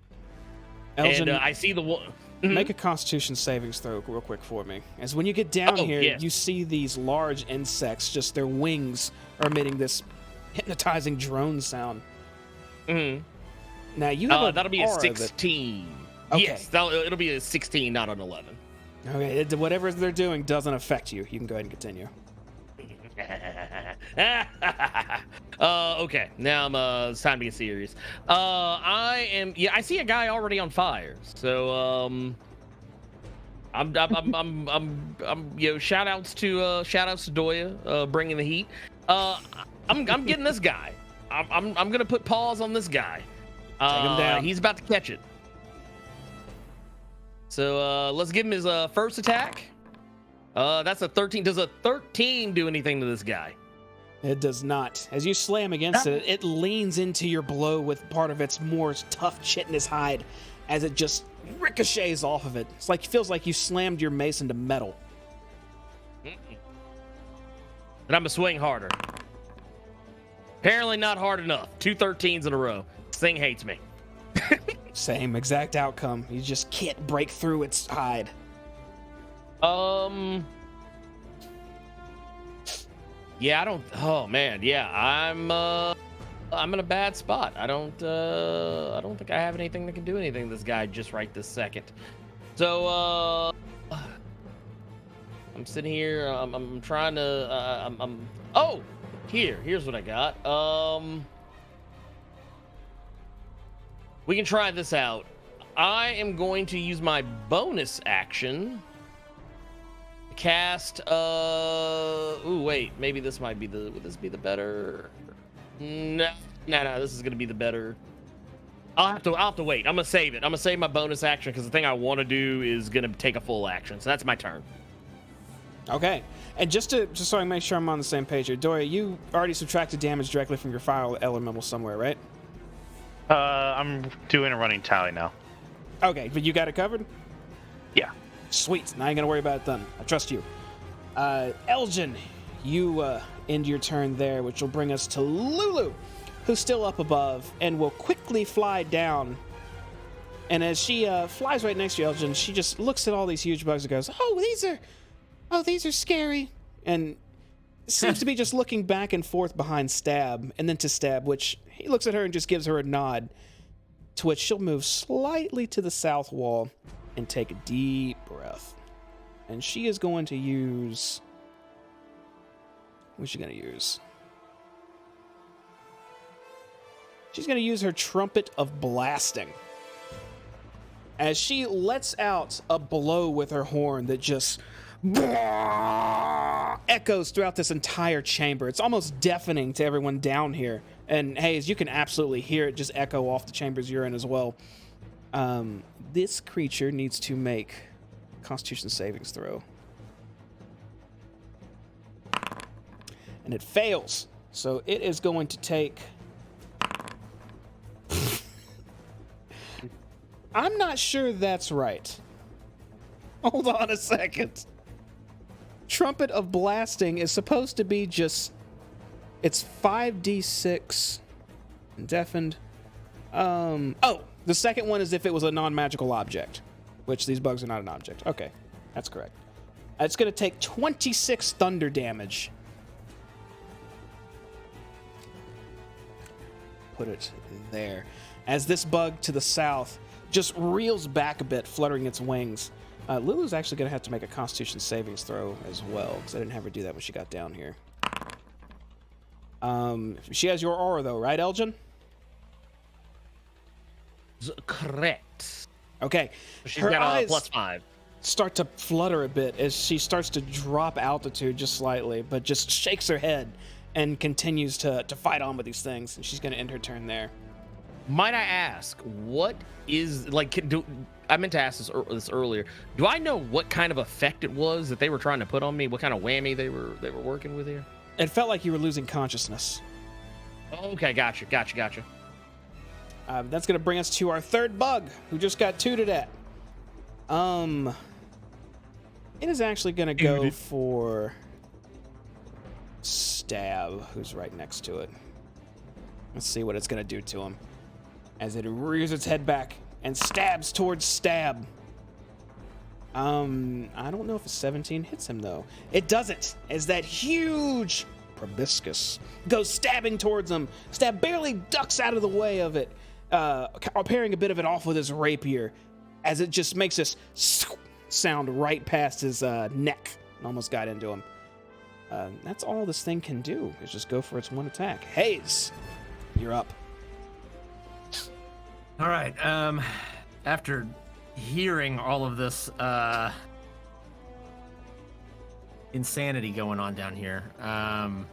Elgin, And I see the one. make a Constitution savings throw real quick for me. As when you get down here, yes. you see these large insects, just their wings are emitting this hypnotizing drone sound. Mm-hmm. Now, you have That'll be a aura that- 16. Okay. Yes, it'll be a 16, not an 11. Okay, whatever they're doing doesn't affect you. You can go ahead and continue. Okay, now it's time to get serious. I see a guy already on fire. So I'm shout outs to Doya bringing the heat. I'm getting this guy. I'm gonna put paws on this guy. Take him down. He's about to catch it. So let's give him his first attack. That's a 13. Does a 13 do anything to this guy? It does not. As you slam against it, it leans into your blow with part of its more tough chitinous hide as it just ricochets off of it. It's like it feels like you slammed your mace into metal. And I'm gonna swing harder. Apparently not hard enough. 2 13s in a row. This thing hates me. Same exact outcome. You just can't break through its hide. Yeah, I don't. Oh man, yeah, I'm in a bad spot. I don't think I have anything that can do anything to this guy just right this second. So I'm sitting here. I'm trying to. Oh, here's what I got. We can try this out. I am going to use my bonus action. Cast ooh, wait, maybe this might be the would this be the better? No, this is gonna be the better. I'll have to wait. I'm gonna save it. I'm gonna save my bonus action because the thing I want to do is gonna take a full action. So that's my turn. Okay. And just so I make sure I'm on the same page here, Doya, you already subtracted damage directly from your fire elemental somewhere, right? I'm doing a running tally now. Okay, but you got it covered? Yeah. Sweet. Now I ain't gonna worry about it then. I trust you. Elgin, you end your turn there, which will bring us to Lulu, who's still up above and will quickly fly down. And as she flies right next to you, Elgin, she just looks at all these huge bugs and goes, these are scary. And seems to be just looking back and forth behind Stab and then to Stab, which he looks at her and just gives her a nod, to which she'll move slightly to the south wall and take a deep breath. And she is going to use... What's she going to use? She's going to use her Trumpet of Blasting. As she lets out a blow with her horn that just echoes throughout this entire chamber. It's almost deafening to everyone down here. And Hayes, you can absolutely hear it just echo off the chambers you're in as well. This creature needs to make a Constitution savings throw. And it fails. So it is going to take... I'm not sure that's right. Hold on a second. Trumpet of Blasting is supposed to be just... It's 5d6 deafened. Oh, the second one is if it was a non-magical object, which these bugs are not an object. Okay, that's correct. It's going to take 26 thunder damage. Put it there. As this bug to the south just reels back a bit, fluttering its wings. Lulu's actually going to have to make a Constitution savings throw as well, because I didn't have her do that when she got down here. She has your aura, though, right, Elgin? Correct. Okay. She's Her got a eyes +5. start to flutter a bit as she starts to drop altitude just slightly, but just shakes her head and continues to fight on with these things. And she's going to end her turn there. Might I ask, what is I meant to ask this earlier. Do I know what kind of effect it was that they were trying to put on me? What kind of whammy they were working with here? It felt like you were losing consciousness. Okay, gotcha. That's going to bring us to our third bug, who just got tooted at. It is actually going to go for Stab, who's right next to it. Let's see what it's going to do to him. As it rears its head back and stabs towards Stab. I don't know if a 17 hits him, though. It doesn't, as that huge proboscis goes stabbing towards him. Stab barely ducks out of the way of it, parrying a bit of it off with his rapier, as it just makes this sound right past his neck and almost got into him. That's all this thing can do, is just go for its one attack. Hayes, you're up. All right. After hearing all of this insanity going on down here, I'm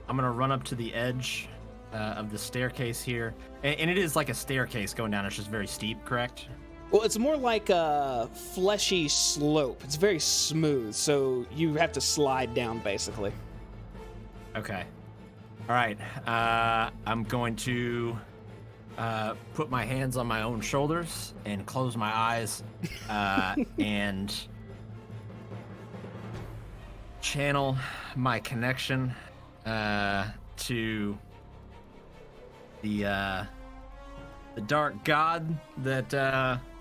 gonna run up to the edge of the staircase here, and it is like a staircase going down. It's just very steep, correct? Well, it's more like a fleshy slope. It's very smooth, so you have to slide down, basically. Okay. All right. I'm going to put my hands on my own shoulders and close my eyes and channel my connection to the dark god that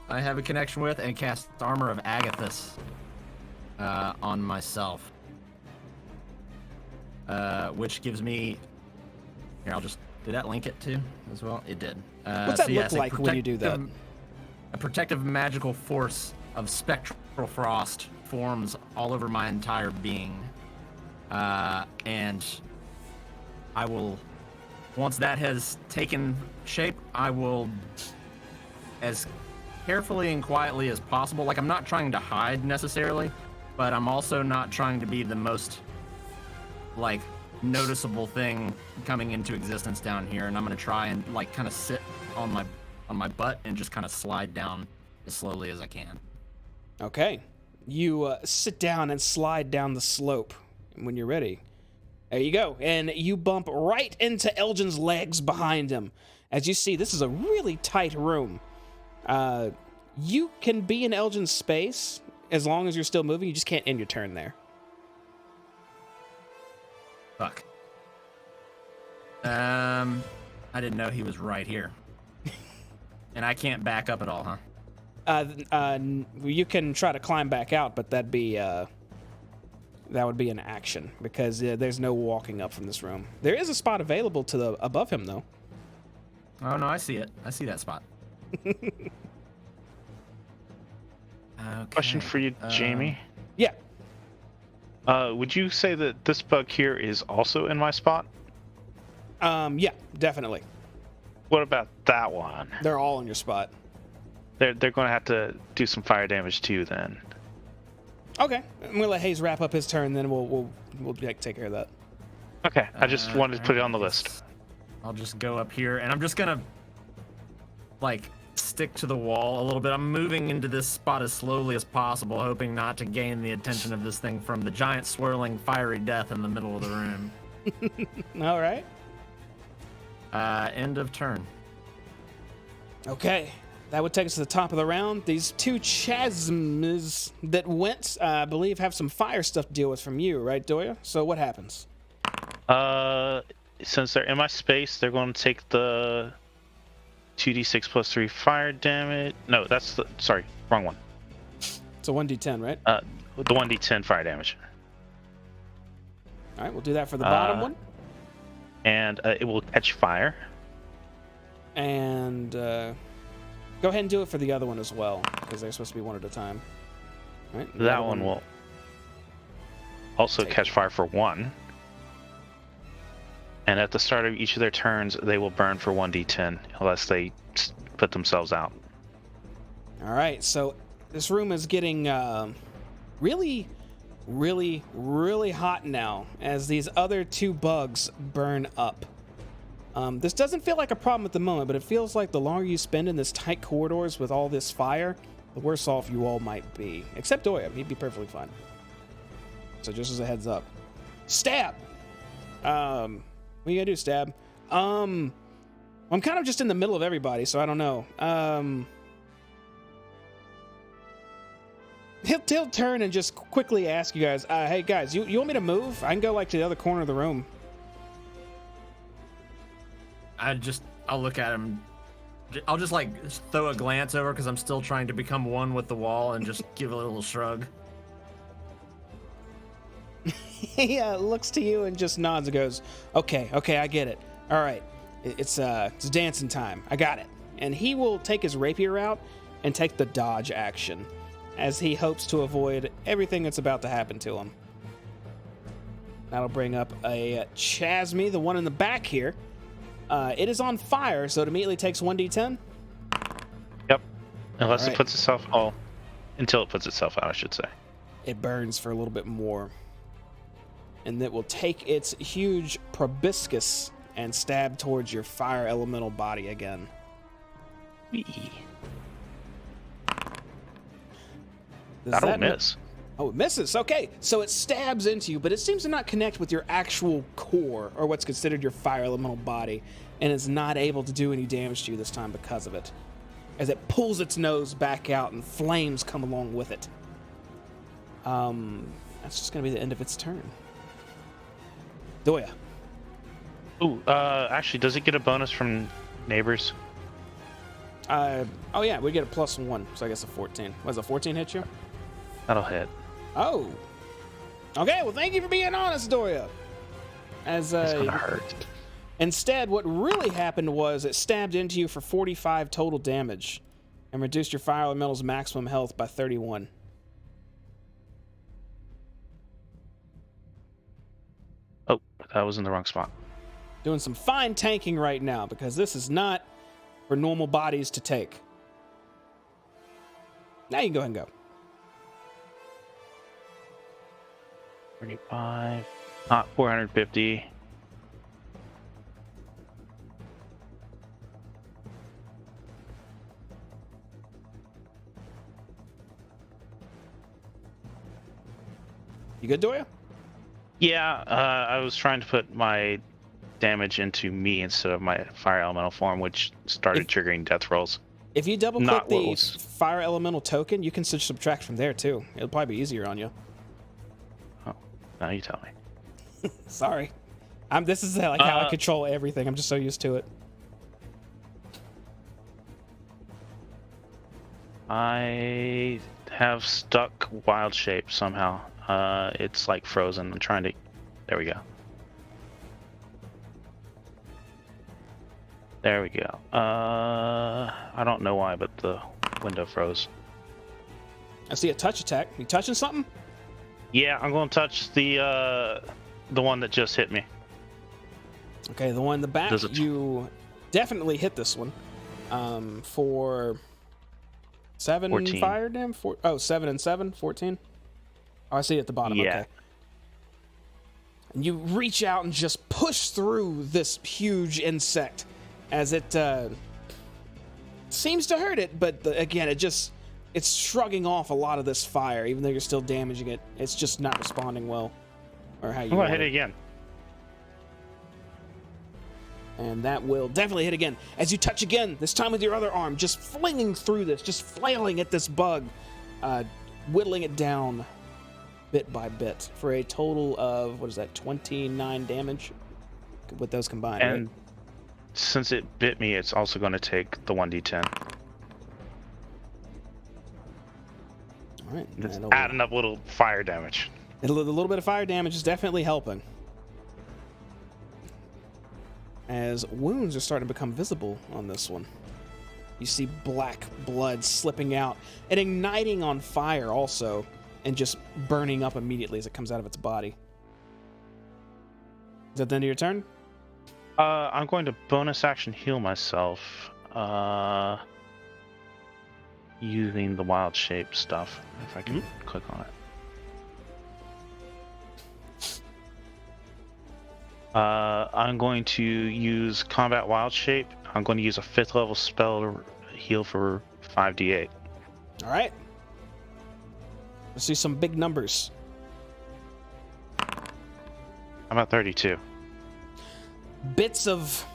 I have a connection with, and cast Armor of Agathis on myself, which gives me. Here, did that link it too as well? It did. What's that look like when you do that? A protective magical force of spectral frost forms all over my entire being. And I will, once that has taken shape, I will, as carefully and quietly as possible, like I'm not trying to hide necessarily, but I'm also not trying to be the most, like, noticeable thing coming into existence down here, and I'm gonna try and like kind of sit on my butt and just kind of slide down as slowly as I can. Okay, you sit down and slide down the slope. When you're ready, there you go, and you bump right into Elgin's legs behind him. As you see, this is a really tight room. You can be in Elgin's space as long as you're still moving. You just can't end your turn there. Fuck. I didn't know he was right here. And I can't back up at all, huh? You can try to climb back out, but that would be an action, because there's no walking up from this room. There is a spot available to the above him, though. Oh no, I see it. I see that spot. Okay. Question for you, Jamie. Yeah. Would you say that this bug here is also in my spot? Yeah, definitely. What about that one? They're all in your spot. They're going to have to do some fire damage too, then. Okay, I'm gonna let Hayes wrap up his turn, then we'll take care of that. Okay, I just wanted to put it on the list. I'll just go up here, and I'm just gonna like stick to the wall a little bit. I'm moving into this spot as slowly as possible, hoping not to gain the attention of this thing from the giant swirling fiery death in the middle of the room. All right. End of turn. Okay, that would take us to the top of the round. These two chasms that went, I believe, have some fire stuff to deal with from you, right, Doya? So what happens? Since they're in my space, they're going to take the 2d6 plus 3 fire damage. No, sorry, wrong one. It's a 1d10, right? The 1d10 fire damage. All right, we'll do that for the bottom one. And it will catch fire. And go ahead and do it for the other one as well, because they're supposed to be one at a time. All right, That one will also catch fire for 1. And at the start of each of their turns, they will burn for 1d10 unless they put themselves out. All right, so this room is getting really, really, really hot now as these other 2 bugs burn up. This doesn't feel like a problem at the moment, but it feels like the longer you spend in this tight corridors with all this fire, the worse off you all might be. Except Doya, he'd be perfectly fine. So just as a heads up. Stab! What you gonna do, Stab? I'm kind of just in the middle of everybody, so I don't know. He'll turn and just quickly ask you guys, hey guys, you want me to move? I can go like to the other corner of the room. I'll look at him. I'll just like throw a glance over because I'm still trying to become one with the wall and just give a little shrug. He looks to you and just nods and goes, okay, I get it. All right, it's dancing time. I got it. And he will take his rapier out and take the dodge action as he hopes to avoid everything that's about to happen to him. That'll bring up a Chasme, the one in the back here. It is on fire, so it immediately takes 1d10. Yep. Unless right. it puts itself... Oh, until it puts itself out, I should say. It burns for a little bit more. And it will take its huge proboscis and stab towards your fire elemental body again. That'll miss. Oh, it misses. Okay, so it stabs into you, but it seems to not connect with your actual core, or what's considered your fire elemental body, and is not able to do any damage to you this time because of it, as it pulls its nose back out and flames come along with it. That's just going to be the end of its turn. Doya. Ooh, actually, does it get a bonus from neighbors? Oh yeah, we get a +1, so I guess a 14. Was a 14 hit you? That'll hit. Oh. Okay, well thank you for being honest, Doya. As It's gonna hurt. Instead, what really happened was it stabbed into you for 45 total damage and reduced your fire elemental's maximum health by 31. Oh, that was in the wrong spot. Doing some fine tanking right now because this is not for normal bodies to take. Now you can go ahead and go. 35, not 450. You good, Doya? Yeah, I was trying to put my damage into me instead of my fire elemental form, which started triggering death rolls. If you double click Not what the was- fire elemental token, you can subtract from there too. It'll probably be easier on you. Oh, now you tell me. Sorry. This is like how I control everything. I'm just so used to it. I have stuck wild shape somehow. It's like frozen. I'm trying to... There we go. There we go. I don't know why, but the window froze. I see a touch attack. You touching something? Yeah, I'm going to touch the one that just hit me. Okay, the one in the back. Does it- You definitely hit this one. For 7 14. fire damage. 7 and 7, 14. Oh, I see it at the bottom. Yeah. Okay. And you reach out and just push through this huge insect as it seems to hurt it, but again, it's shrugging off a lot of this fire, even though you're still damaging it. It's just not responding well, or how you I'm going want to hit it. it again. And that will definitely hit again. As you touch again, this time with your other arm, just flinging through this, just flailing at this bug, whittling it down bit by bit for a total of, 29 damage with those combined. And right? since it bit me, it's also going to take the 1d10. All right. It's that'll- adding up little fire damage. A little bit of fire damage is definitely helping. As wounds are starting to become visible on this one. You see black blood slipping out and igniting on fire also and just burning up immediately as it comes out of its body. Is that the end of your turn? I'm going to bonus action heal myself. Using the wild shape stuff. If I can click on it. I'm going to use combat wild shape. I'm going to use a 5th level spell to heal for 5d8. All right. Let's see some big numbers. I'm at 32. Bits of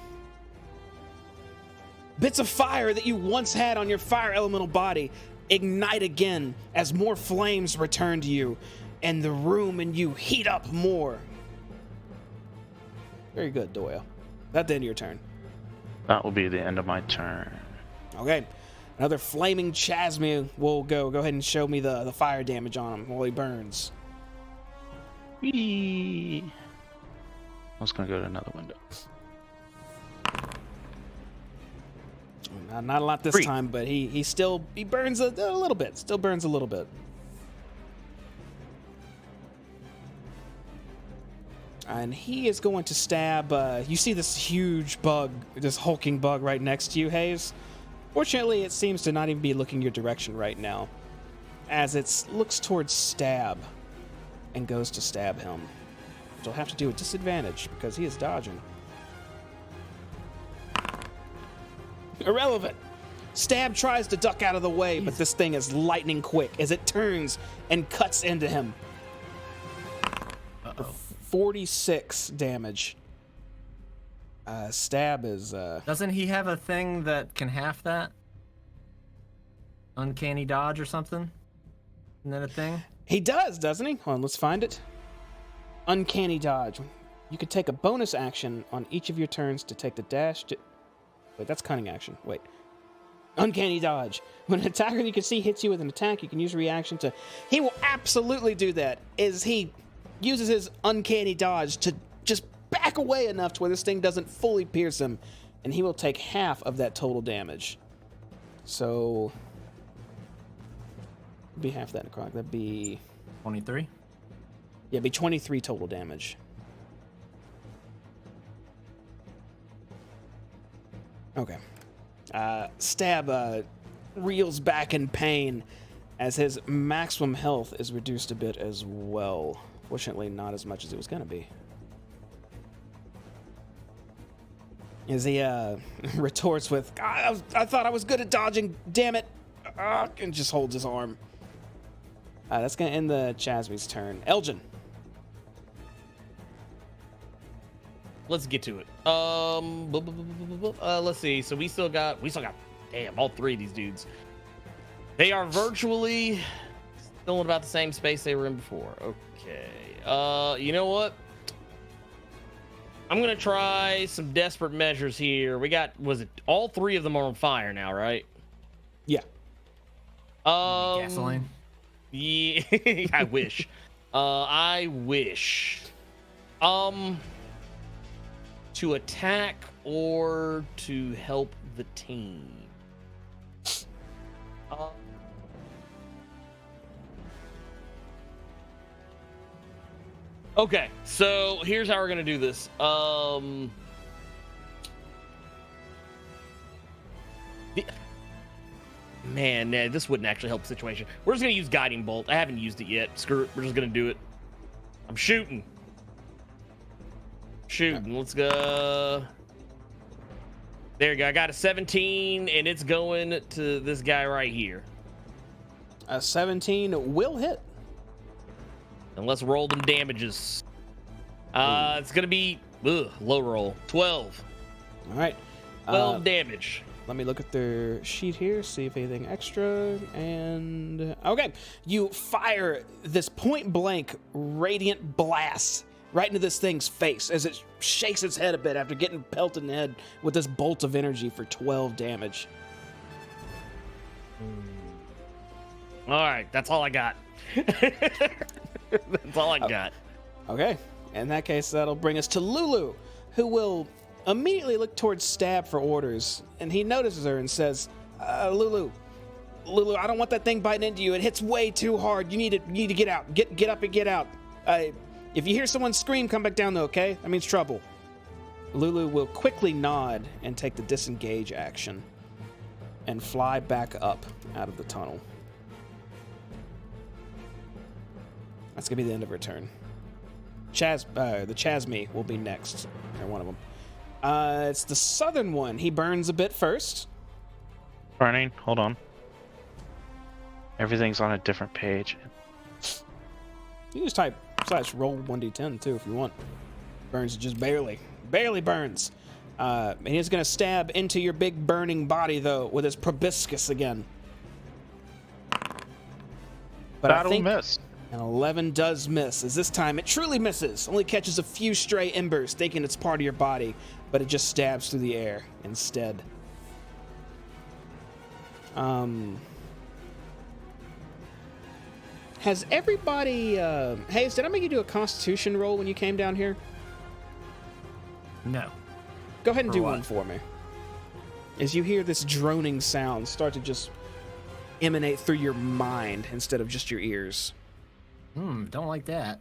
fire that you once had on your fire elemental body ignite again as more flames return to you, and the room and you heat up more. Very good, Doyle. That's the end of your turn. That will be the end of my turn. Okay. Another flaming Chasm will go. Go ahead and show me the fire damage on him while he burns. Whee! I was going to go to another window. Not a lot this 3. time, but he burns a little bit. Still burns a little bit. And he is going to stab. You see this huge bug, this hulking bug right next to you, Hayes. Fortunately, it seems to not even be looking your direction right now, as it looks towards Stab and goes to stab him. You'll have to do a disadvantage because he is dodging. Irrelevant. Stab tries to duck out of the way, but this thing is lightning quick as it turns and cuts into him. 46 damage. Stab is... Doesn't he have a thing that can half that? Uncanny dodge or something? Isn't that a thing? He does, doesn't he? Hold on, let's find it. Uncanny dodge. You could take a bonus action on each of your turns to take the dash... Wait, that's cunning action. Wait. Uncanny dodge. When an attacker you can see hits you with an attack, you can use a reaction to... He will absolutely do that, as he uses his uncanny dodge to just back away enough to where this thing doesn't fully pierce him, and he will take half of that total damage. So... be half that necrotic. That'd be... 23? Yeah, it'd be 23 total damage. Okay. Stab reels back in pain as his maximum health is reduced a bit as well. Fortunately, not as much as it was going to be. As he retorts with, I thought I was good at dodging, damn it, and just holds his arm. That's going to end the Chasmi's turn. Elgin. Let's get to it. Let's see. So we still got, damn, all three of these dudes. They are virtually still in about the same space they were in before. Okay. You know what? I'm gonna try some desperate measures here. We got, was it all three of them are on fire now, right? Yeah. Gasoline? Yeah, I wish. I wish. To attack or to help the team? Okay, so here's how we're gonna do this. Man, this wouldn't actually help the situation. We're just gonna use Guiding Bolt. I haven't used it yet. Screw it. We're just gonna do it. I'm shooting. Let's go. There you go. I got a 17, and it's going to this guy right here. A 17 will hit. And let's roll them damages. It's gonna be low roll. 12. All right. 12 damage. Let me look at their sheet here, see if anything extra. And okay, you fire this point blank radiant blast right into this thing's face as it shakes its head a bit after getting pelted in the head with this bolt of energy for 12 damage. All right, that's all I got. That's all I got. Okay, in that case, that'll bring us to Lulu, who will immediately look towards Stab for orders, and he notices her and says, Lulu, Lulu, I don't want that thing biting into you. It hits way too hard. You need to get out. Get up and get out. If you hear someone scream, come back down though, okay? That means trouble. Lulu will quickly nod and take the disengage action and fly back up out of the tunnel. That's gonna be the end of her turn. The Chasme will be next. Or one of them. It's the southern one. He burns a bit first. Burning. Hold on. Everything's on a different page. You can just type /roll 1d10 too if you want. Burns just barely burns. And he's gonna stab into your big burning body though with his proboscis again. But That'll I think miss. an 11 does miss, as this time it truly misses. Only catches a few stray embers, thinking it's part of your body, but it just stabs through the air instead. Has everybody... Hayes, did I make you do a Constitution roll when you came down here? No. Go ahead and For do what? one for me. As you hear this droning sound start to just emanate through your mind instead of just your ears. Don't like that.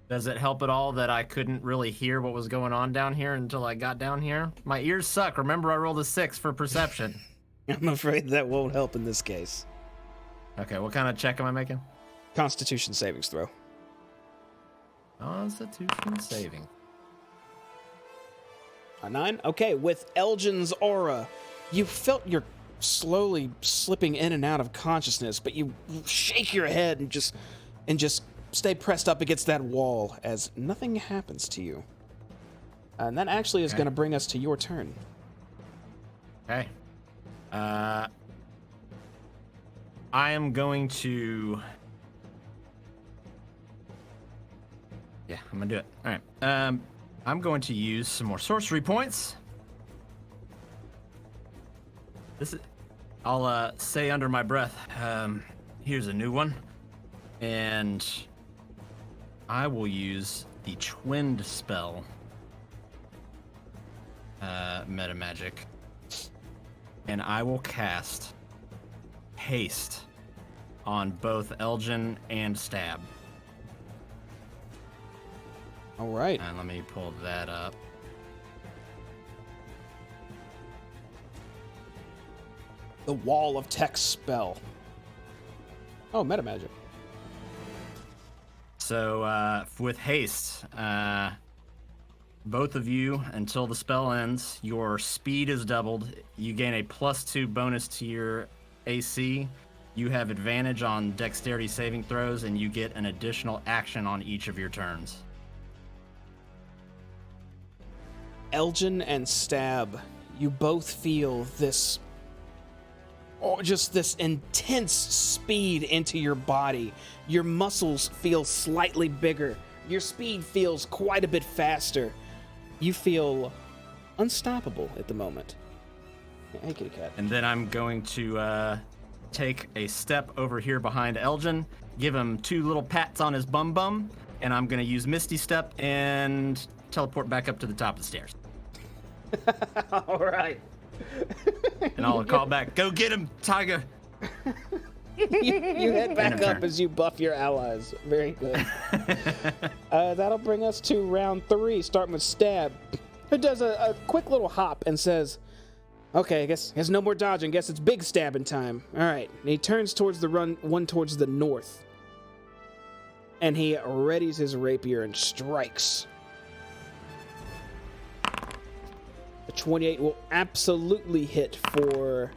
Does it help at all that I couldn't really hear what was going on down here until I got down here? My ears suck. Remember, I rolled a 6 for perception. I'm afraid that won't help in this case. Okay, what kind of check am I making? Constitution savings throw. Constitution saving. A 9? Okay, with Elgin's aura, you felt you're slowly slipping in and out of consciousness, but you shake your head and just stay pressed up against that wall as nothing happens to you. And that actually is going to bring us to your turn. Okay. I am going to... Yeah, I'm going to do it. All right. I'm going to use some more sorcery points. I'll say under my breath, here's a new one. And I will use the Twinned spell. Meta magic. And I will cast Haste on both Elgin and Stab. All right. And let me pull that up. The Wall of Text spell. Oh, meta magic. So with Haste, both of you, until the spell ends, your speed is doubled. You gain a +2 bonus to your AC. You have advantage on dexterity saving throws, and you get an additional action on each of your turns. Elgin and Stab, you both feel this, just this intense speed into your body. Your muscles feel slightly bigger. Your speed feels quite a bit faster. You feel unstoppable at the moment. Hey, kitty cat. And then I'm going to take a step over here behind Elgin, give him 2 little pats on his bum bum, and I'm going to use Misty Step and teleport back up to the top of the stairs. All right. And I'll call back, go get him, Tiger. You head back End of up turn. as you buff your allies. Very good. That'll bring us to round 3, starting with Stab, who does a quick little hop and says, okay, I guess there's no more dodging. Guess it's big stabbing time. All right. And he turns towards the one towards the north. And he readies his rapier and strikes. The 28 will absolutely hit for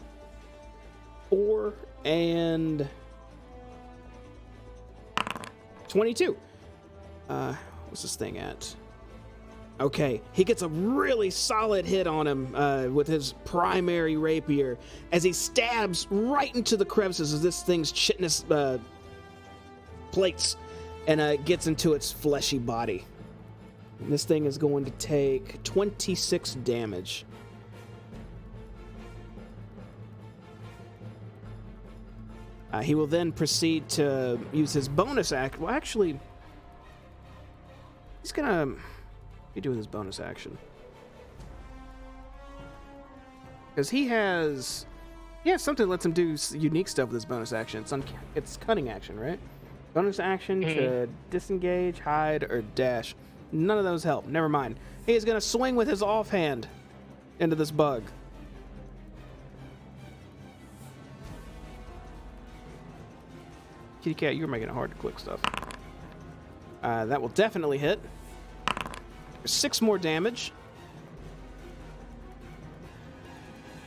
4 and 22. What's this thing at? Okay, he gets a really solid hit on him with his primary rapier as he stabs right into the crevices of this thing's chitinous plates and gets into its fleshy body. And this thing is going to take 26 damage. He will then proceed to use his bonus act. Well, actually, he's gonna be doing his bonus action because he has Yeah, something lets him do unique stuff with his bonus action. It's cunning action, right? Bonus action to disengage, hide, or dash. None of those help. Never mind. He is going to swing with his offhand into this bug. Kitty cat, you're making it hard to click stuff. That will definitely hit. 6 more damage.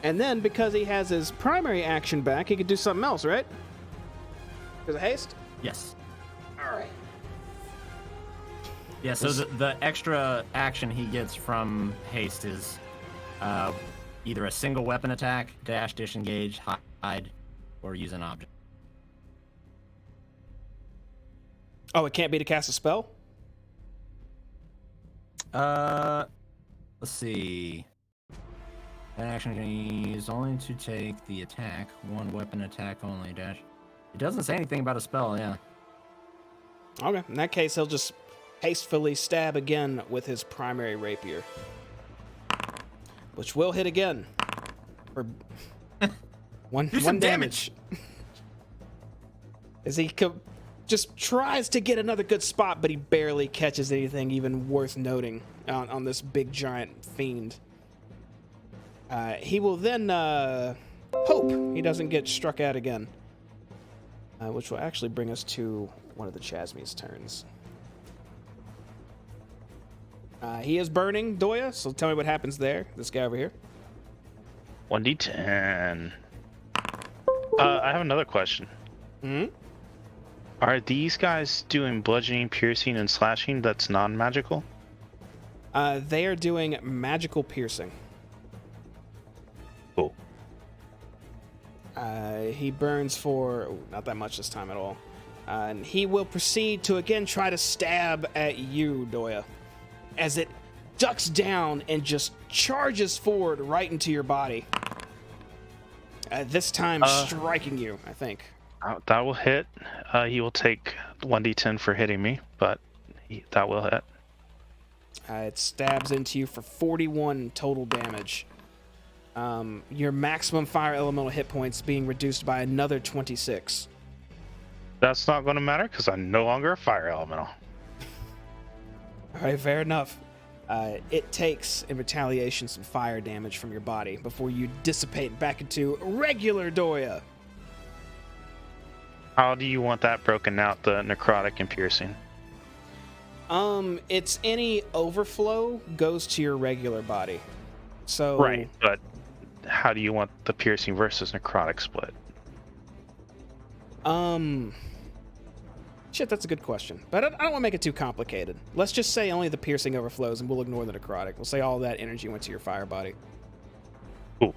And then, because he has his primary action back, he could do something else, right? Because of haste? Yes. All right. Yeah, so the extra action he gets from haste is either a single weapon attack, dash, disengage, hide, or use an object. Oh, it can't be to cast a spell? Let's see. That action can use only to take the attack. One weapon attack only, dash. It doesn't say anything about a spell, yeah. Okay, in that case, he'll just hastily stab again with his primary rapier. Which will hit again. For one damage. As he just tries to get another good spot, but he barely catches anything even worth noting on this big giant fiend. He will then hope he doesn't get struck at again. Which will actually bring us to one of the Chasmi's turns. He is burning Doya, so tell me what happens there. This guy over here. 1d10. I have another question. Are these guys doing bludgeoning, piercing, and slashing that's non-magical? They are doing magical piercing. Cool. He burns for not that much this time at all. And he will proceed to again try to stab at you, Doya, as it ducks down and just charges forward right into your body. This time striking you, I think. That will hit. He will take 1d10 for hitting me, but that will hit. It stabs into you for 41 total damage. Your maximum fire elemental hit points being reduced by another 26. That's not going to matter because I'm no longer a fire elemental. All right, fair enough. It takes, in retaliation, some fire damage from your body before you dissipate back into regular Doya. How do you want that broken out, the necrotic and piercing? It's any overflow goes to your regular body. So Right, but how do you want the piercing versus necrotic split? Shit, that's a good question. But I don't want to make it too complicated. Let's just say only the piercing overflows and we'll ignore the necrotic. We'll say all that energy went to your fire body. Cool.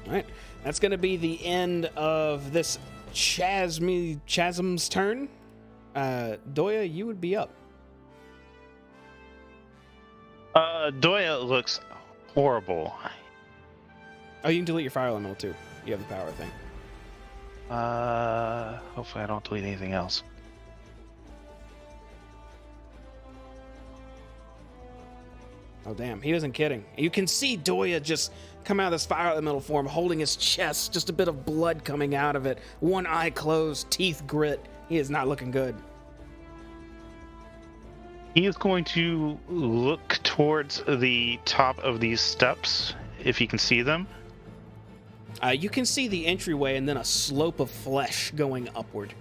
All right. That's going to be the end of this Chasm's turn. Doya, you would be up. Doya looks horrible. Oh, you can delete your fire elemental too. You have the power thing. Hopefully I don't delete anything else. Oh, damn. He wasn't kidding. You can see Doya just come out of this fire elemental form, holding his chest, just a bit of blood coming out of it. One eye closed, teeth grit. He is not looking good. He is going to look towards the top of these steps, if you can see them. You can see the entryway and then a slope of flesh going upward.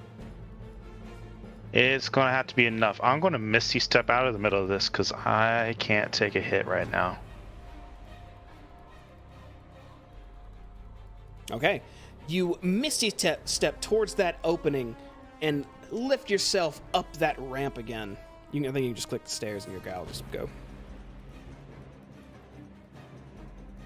It's going to have to be enough. I'm going to Misty Step out of the middle of this because I can't take a hit right now. Okay. You Misty step towards that opening and lift yourself up that ramp again. I think you can just click the stairs and your guy will just go.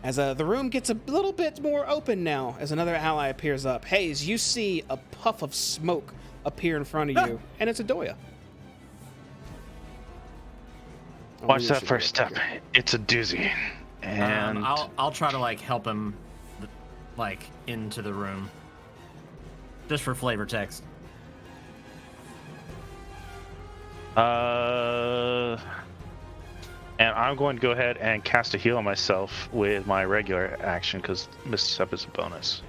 As the room gets a little bit more open now, as another ally appears up. Hayes, you see a puff of smoke appear in front of you, and it's a Doya. Watch that first step. It's a doozy. And I'll try to like help him like into the room. Just for flavor text. And I'm going to go ahead and cast a heal on myself with my regular action because misstep is a bonus.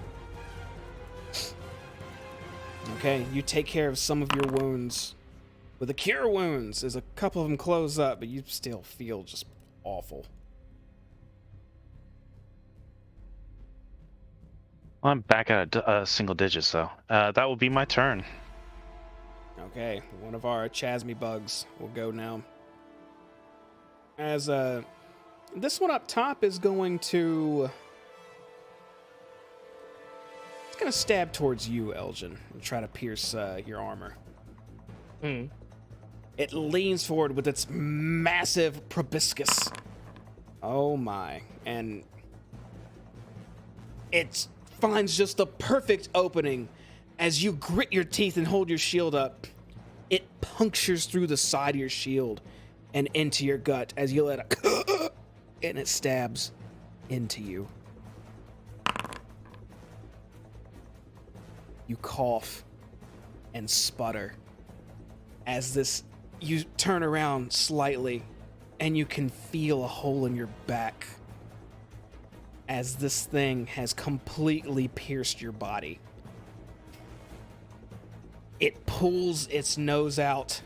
Okay, you take care of some of your wounds with a cure wounds as a couple of them close up, but you still feel just awful. I'm back at single digits though. That will be my turn. Okay, one of our chasmy bugs will go now. As this one up top is going to... It's going to stab towards you, Elgin, and try to pierce your armor. It leans forward with its massive proboscis. Oh my. And it finds just the perfect opening. As you grit your teeth and hold your shield up, it punctures through the side of your shield and into your gut as you let it, and it stabs into you. You cough and sputter as you turn around slightly and you can feel a hole in your back as this thing has completely pierced your body. It pulls its nose out.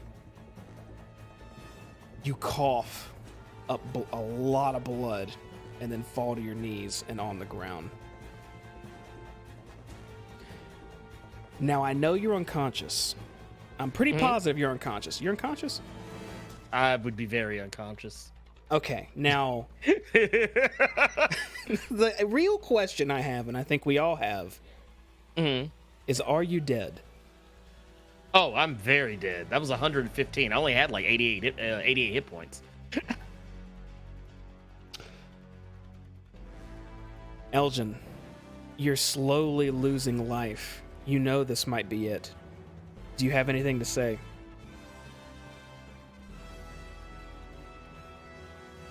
You cough up a lot of blood and then fall to your knees and on the ground. Now, I know you're unconscious. I'm pretty positive you're unconscious. You're unconscious? I would be very unconscious. Okay, now, the real question I have, and I think we all have, is are you dead? Oh, I'm very dead. That was 115. I only had like 88 hit points. Elgin, you're slowly losing life. You know this might be it. Do you have anything to say?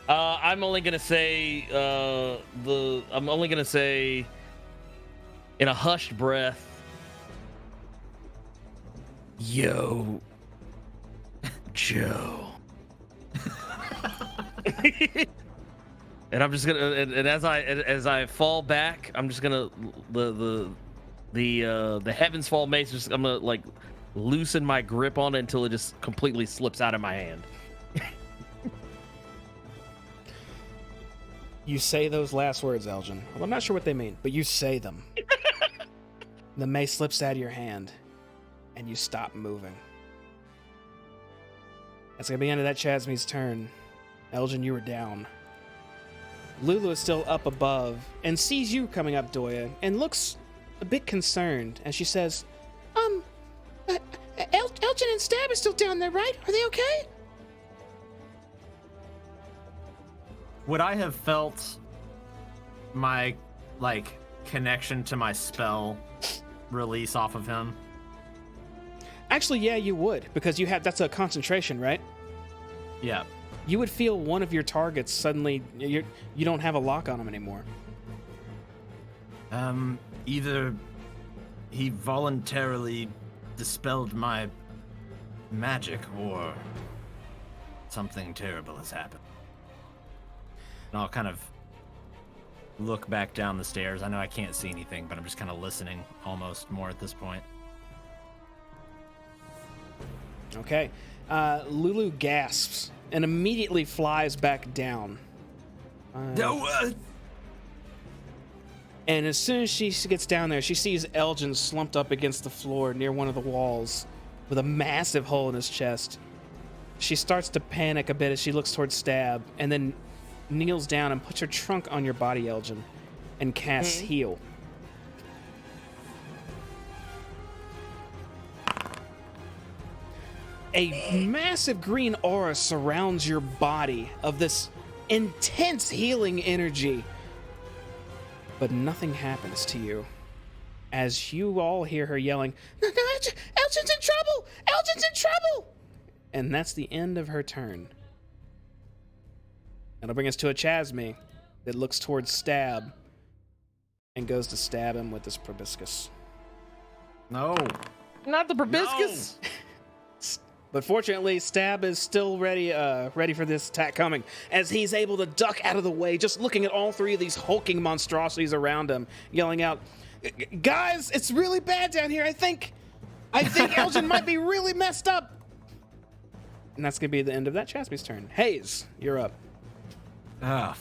I'm only gonna say I'm only gonna say in a hushed breath, yo, Joe. And I'm just gonna, and as I fall back, I'm just gonna the heavens fall mace. Just I'm gonna like loosen my grip on it until it just completely slips out of my hand. You say those last words, Elgin. Well, I'm not sure what they mean, but you say them. The mace slips out of your hand, and you stop moving. That's gonna be the end of that Chasme's turn. Elgin, you were down. Lulu is still up above and sees you coming up, Doya, and looks a bit concerned as she says, Elgin and Stab are still down there, right? Are they okay? Would I have felt my, connection to my spell release off of him? Actually, yeah, you would, because that's a concentration, right? Yeah. You would feel one of your targets suddenly, you don't have a lock on them anymore. Either he voluntarily dispelled my magic or something terrible has happened. And I'll kind of look back down the stairs. I know I can't see anything, but I'm just kind of listening almost more at this point. Okay. Lulu gasps and immediately flies back down. And as soon as she gets down there, she sees Elgin slumped up against the floor near one of the walls with a massive hole in his chest. She starts to panic a bit as she looks towards Stab and then kneels down and puts her trunk on your body, Elgin, and casts Heal. A massive green aura surrounds your body of this intense healing energy. But nothing happens to you. As you all hear her yelling, no, Elgin's in trouble! Elgin's in trouble! And that's the end of her turn. That'll bring us to a Chasme that looks towards Stab and goes to stab him with his proboscis. No. Not the proboscis. But fortunately, Stab is still ready for this attack coming, as he's able to duck out of the way, just looking at all three of these hulking monstrosities around him, yelling out, "Guys, it's really bad down here. I think Elgin might be really messed up." And that's gonna be the end of that Chaspy's turn. Hayes, you're up. Ah,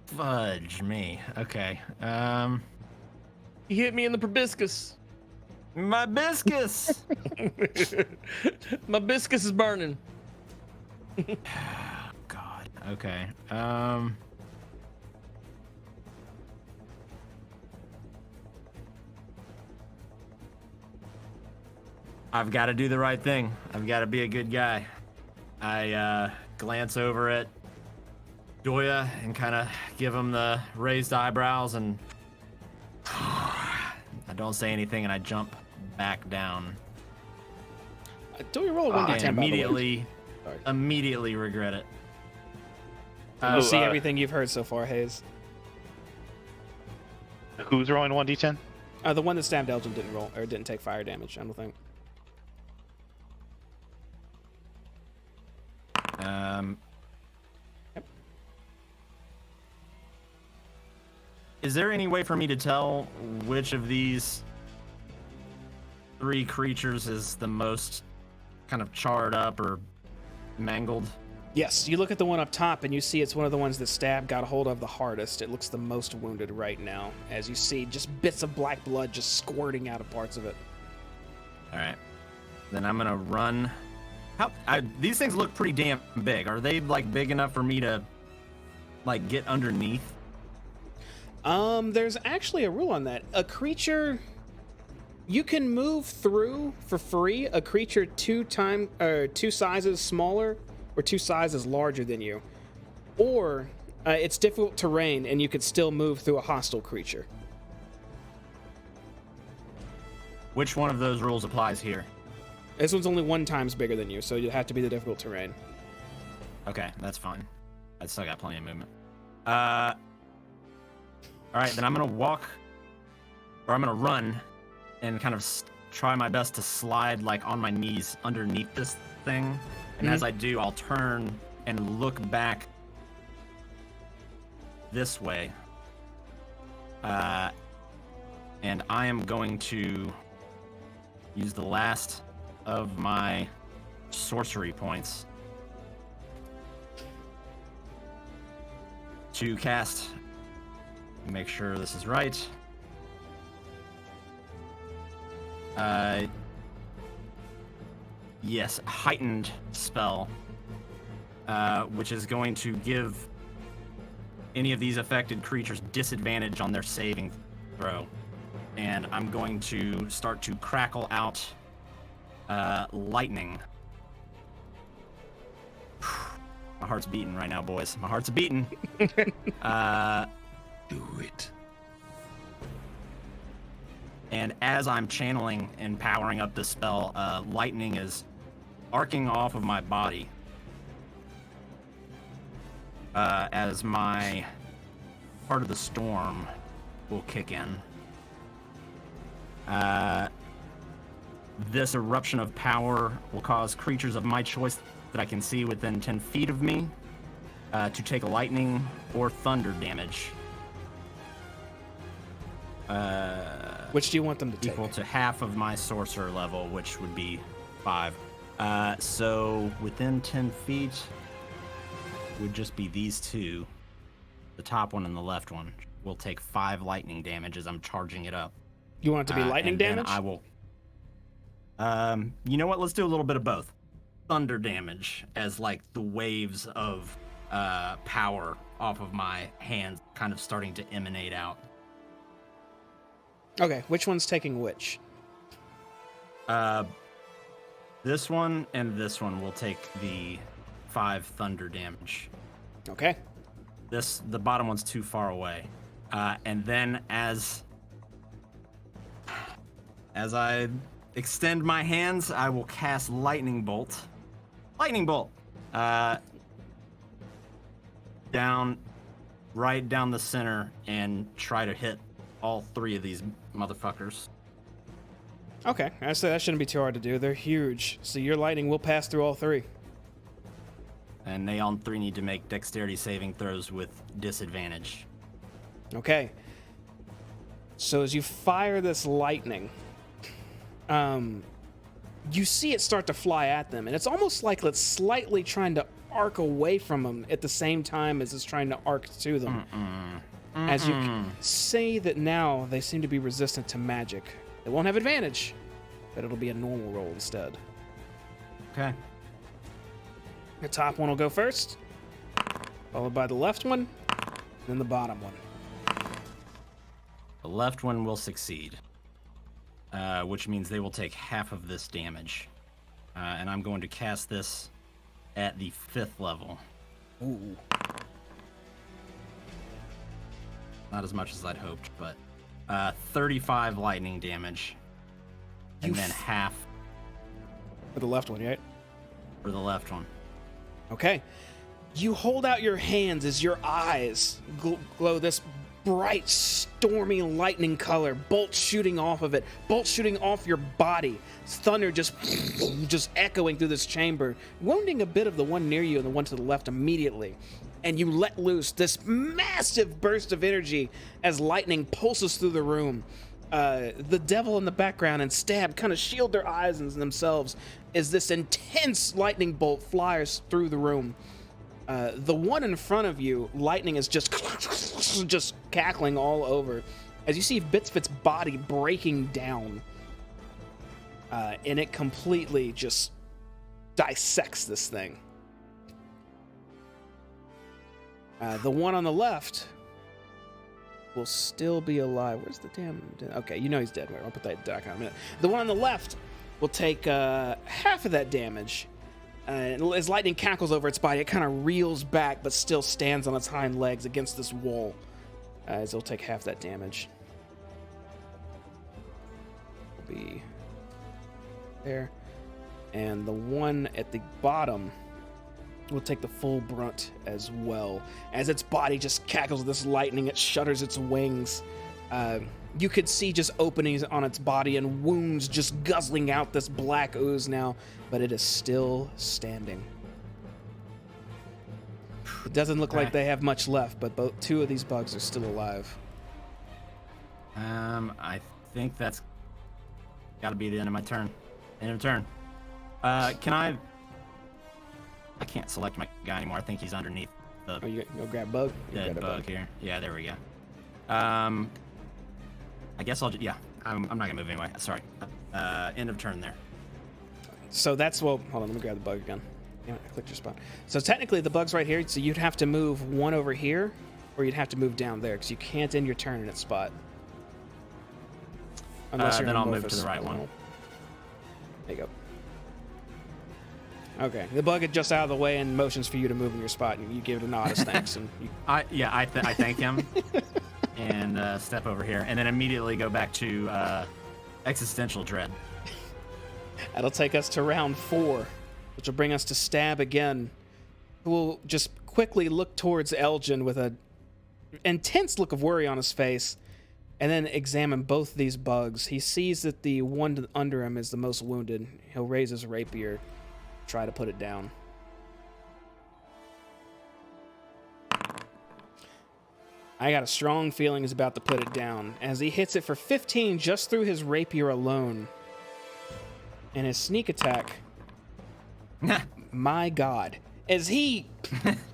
fudge me. Okay. He hit me in the proboscis. My biscus. My biscus is burning. God. Okay. I've got to do the right thing. I've got to be a good guy. I glance over at Doya and kind of give him the raised eyebrows, and I don't say anything, and I jump back down. Do we roll a 1d10? And immediately regret it. You see everything you've heard so far, Hayes. Who's rolling 1d10? The one that stabbed Elgin didn't roll or didn't take fire damage, I don't think. Yep. Is there any way for me to tell which of these three creatures is the most kind of charred up or mangled? Yes, you look at the one up top and you see it's one of the ones that Stab got a hold of the hardest. It looks the most wounded right now, as you see just bits of black blood just squirting out of parts of it. All right. Then I'm going to run. These things look pretty damn big. Are they like big enough for me to like get underneath? There's actually a rule on that. A creature, you can move through for free a creature two sizes smaller or two sizes larger than you, or it's difficult terrain and you could still move through a hostile creature. Which one of those rules applies here? This one's only 1 times bigger than you, so you'd have to be the difficult terrain. Okay, that's fine. I still got plenty of movement. All right, then I'm gonna run and kind of try my best to slide like on my knees underneath this thing. And as I do, I'll turn and look back this way. And I am going to use the last of my sorcery points to cast. Make sure this is right. Yes, heightened spell, which is going to give any of these affected creatures disadvantage on their saving throw. And I'm going to start to crackle out lightning. My heart's beating right now, boys. My heart's beating. Do it. And as I'm channeling and powering up the spell, lightning is arcing off of my body as my part of the storm will kick in. This eruption of power will cause creatures of my choice that I can see within 10 feet of me to take lightning or thunder damage. Which do you want them to take? Equal to half of my sorcerer level, which would be 5. So within 10 feet would just be these two. The top one and the left one will take 5 lightning damage as I'm charging it up. You want it to be lightning and damage? Then I will. You know what? Let's do a little bit of both. Thunder damage as like the waves of power off of my hands kind of starting to emanate out. Okay, which one's taking which? This one and this one will take the 5 thunder damage. Okay. The bottom one's too far away. And then as I extend my hands, I will cast Lightning Bolt. Lightning Bolt! Right down the center and try to hit all 3 of these motherfuckers. Okay, I say that shouldn't be too hard to do. They're huge, so your lightning will pass through all 3. And they all 3 need to make dexterity saving throws with disadvantage. Okay. So as you fire this lightning, you see it start to fly at them, and it's almost like it's slightly trying to arc away from them at the same time as it's trying to arc to them. As you see that now they seem to be resistant to magic. They won't have advantage, but it'll be a normal roll instead. Okay. The top one will go first, followed by the left one, then the bottom one. The left one will succeed, which means they will take half of this damage. And I'm going to cast this at the 5th level. Ooh. Not as much as I'd hoped, but 35 lightning damage. And then half For the left one, right? for the left one. Okay. You hold out your hands as your eyes glow this bright, stormy lightning color, bolts shooting off of it, bolts shooting off your body, thunder just echoing through this chamber, wounding a bit of the one near you and the one to the left immediately. And you let loose this massive burst of energy as lightning pulses through the room. The devil in the background and Stab kind of shield their eyes and themselves as this intense lightning bolt flies through the room. The one in front of you, lightning is just cackling all over as you see bits of its body breaking down. And it completely just dissects this thing. The one on the left will still be alive. Where's the damn... Okay, you know he's dead. Wait, I'll put that back on in a minute. The one on the left will take half of that damage. As lightning cackles over its body, it kind of reels back, but still stands on its hind legs against this wall. As it'll take half that damage. It'll be there. And the one at the bottom will take the full brunt as well. As its body just cackles with this lightning, it shudders its wings. You could see just openings on its body and wounds just guzzling out this black ooze now, but it is still standing. It doesn't look like they have much left, but both 2 of these bugs are still alive. I think that's got to be the end of my turn. End of turn. Can I can't select my guy anymore. I think he's underneath the You go grab bug? dead bug here. Yeah, there we go. I guess I'll yeah. I'm not gonna move anyway. Sorry. End of turn there. So that's, well, hold on, let me grab the bug again. Damn it, I clicked your spot. So technically the bug's right here, so you'd have to move one over here, or you'd have to move down there, because you can't end your turn in its spot. Unless you're then I'll move amorphous. to the right one. There you go. Okay, the bug is just out of the way and motions for you to move in your spot, and you give it a nod as thanks. And you... I thank him and step over here, and then immediately go back to existential dread. That'll take us to round 4, which will bring us to Stab again, who will just quickly look towards Elgin with an intense look of worry on his face, and then examine both these bugs. He sees that the one under him is the most wounded. He'll raise his rapier, try to put it down. I got a strong feeling he's about to put it down, as he hits it for 15 just through his rapier alone. And his sneak attack, my God. As he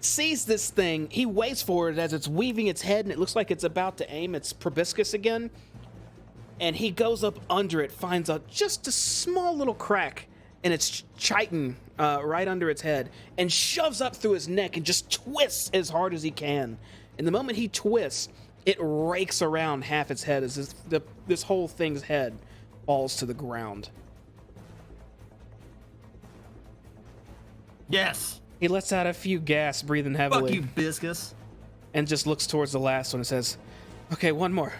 sees this thing, he waits for it as it's weaving its head, and it looks like it's about to aim its proboscis again. And he goes up under it, finds just a small little crack in its chitin right under its head, and shoves up through his neck and just twists as hard as he can. And the moment he twists, it rakes around half its head as this whole thing's head falls to the ground. Yes. He lets out a few gasps, breathing heavily. Fuck you, Biscus. And just looks towards the last one and says, okay, one more.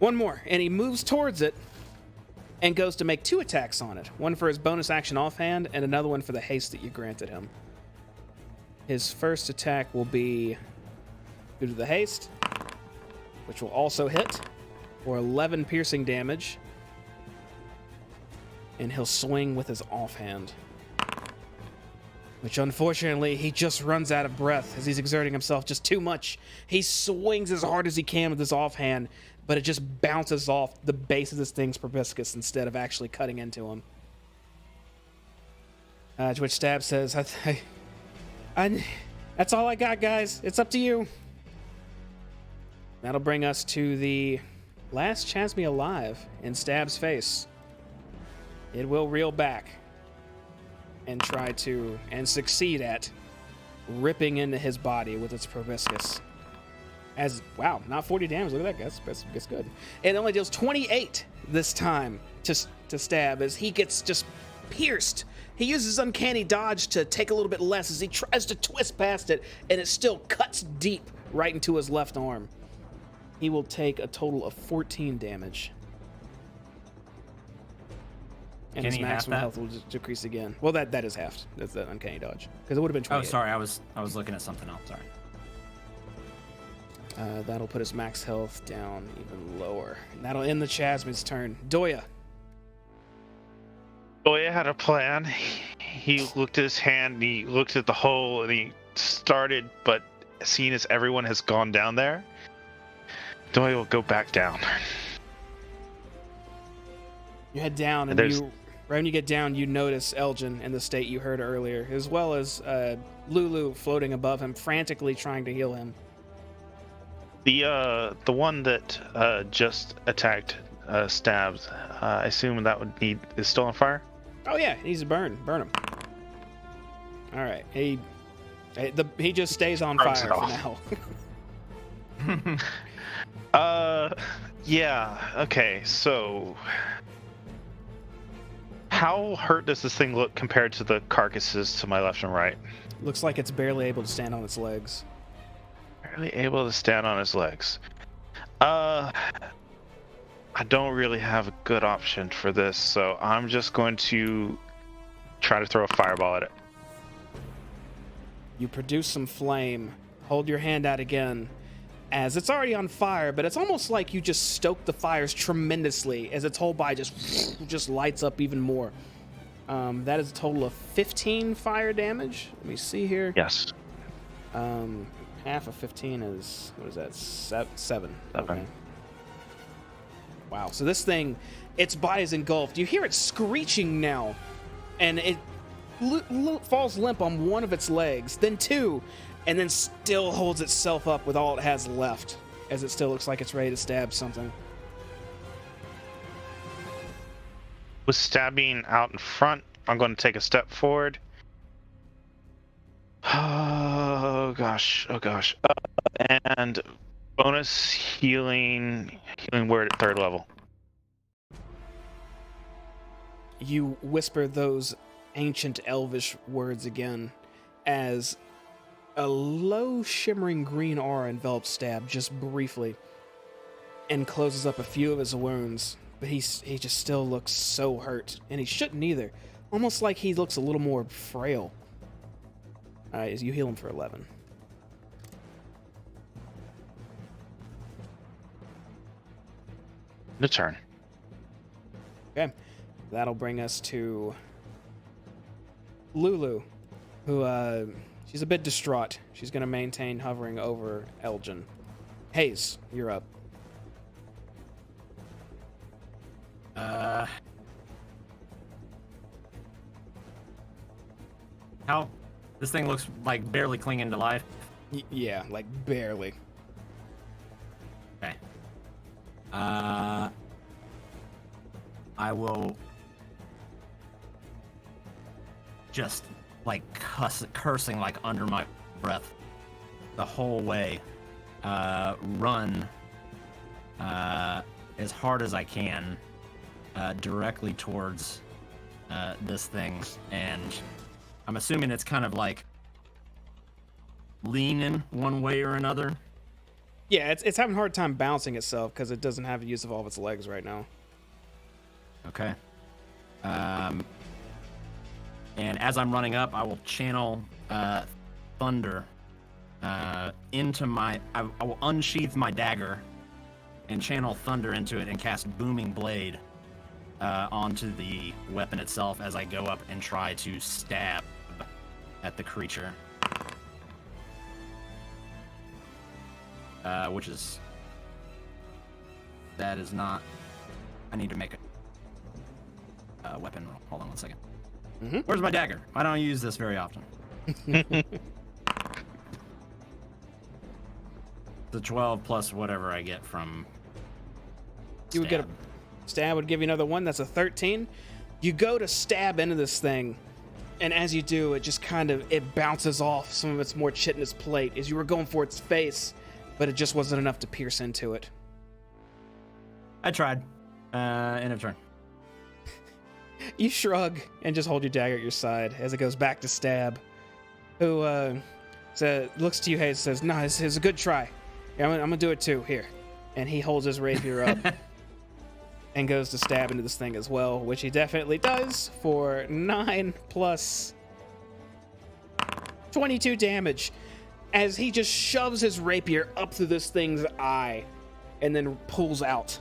And he moves towards it and goes to make 2 attacks on it. One for his bonus action offhand and another one for the haste that you granted him. His first attack will be due to the haste, which will also hit for 11 piercing damage. and he'll swing with his offhand. Which, unfortunately, he just runs out of breath as he's exerting himself just too much. He swings as hard as he can with his offhand, but it just bounces off the base of this thing's proboscis instead of actually cutting into him. To which Stab says, that's all I got, guys. It's up to you. That'll bring us to the last Chasme alive in Stab's face. It will reel back and try to, and succeed at, ripping into his body with its proboscis. Wow, not 40 damage. Look at that, guys. That's good. It only deals 28 this time to Stab as he gets just pierced. He uses uncanny dodge to take a little bit less as he tries to twist past it, and it still cuts deep right into his left arm. He will take a total of 14 damage. And his maximum health will decrease again. Well, that is halved. That's that uncanny dodge. Because it would have been 28. Oh, sorry. I was looking at something else. Sorry. That'll put his max health down even lower. And that'll end the Chasme's turn. Doya. Doya had a plan. He looked at his hand, and he looked at the hole, and he started, but seeing as everyone has gone down there, Doya will go back down. You head down, and right when you get down, you notice Elgin in the state you heard earlier, as well as Lulu floating above him, frantically trying to heal him. The one that just attacked Stabs, I assume that is still on fire? Oh yeah, he needs to burn him. All right, he just stays on fire for now. Yeah. Okay. So, how hurt does this thing look compared to the carcasses to my left and right? Looks like it's barely able to stand on its legs. Barely able to stand on his legs. I don't really have a good option for this, so I'm just going to try to throw a fireball at it. You produce some flame. Hold your hand out again, as it's already on fire, but it's almost like you just stoke the fires tremendously as its whole body just lights up even more. That is a total of 15 fire damage. Let me see here. Yes. Half of 15 is, what is that, 7. Okay. Wow, so this thing, its body is engulfed. You hear it screeching now, and it falls limp on one of its legs, then two, and then still holds itself up with all it has left, as it still looks like it's ready to stab something. With stabbing out in front, I'm going to take a step forward. Oh gosh. And bonus healing word at 3rd level. You whisper those ancient elvish words again as a low shimmering green aura envelops Stab just briefly and closes up a few of his wounds, but he just still looks so hurt, and he shouldn't either. Almost like he looks a little more frail. As you heal him for 11. The turn. Okay. That'll bring us to Lulu, who, she's a bit distraught. She's going to maintain hovering over Elgin. Hayes, you're up. How? This thing looks like barely clinging to life. Yeah, like barely. Okay. I will just like cursing like under my breath the whole way. Run as hard as I can directly towards this thing, and I'm assuming it's kind of like leaning one way or another. Yeah, it's having a hard time balancing itself because it doesn't have the use of all of its legs right now. Okay. And as I'm running up, I will channel thunder into my... I will unsheath my dagger and channel thunder into it and cast Booming Blade onto the weapon itself as I go up and try to stab at the creature. Which is... That is not... I need to make a weapon roll. Hold on 1 second. Mm-hmm. Where's my dagger? I don't use this very often. The 12 plus whatever I get from You would get a stab, would give you another 1. That's a 13. You go to stab into this thing, and as you do, it just kind of, it bounces off some of its more chitinous plate as you were going for its face, but it just wasn't enough to pierce into it. I tried. End of turn. You shrug and just hold your dagger at your side as it goes back to stab. Who looks to you, Hayes, says, "No, this is a good try. Yeah, I'm gonna do it too. Here," and he holds his rapier up and goes to stab into this thing as well, which he definitely does for 9 plus 22 damage, as he just shoves his rapier up through this thing's eye and then pulls out.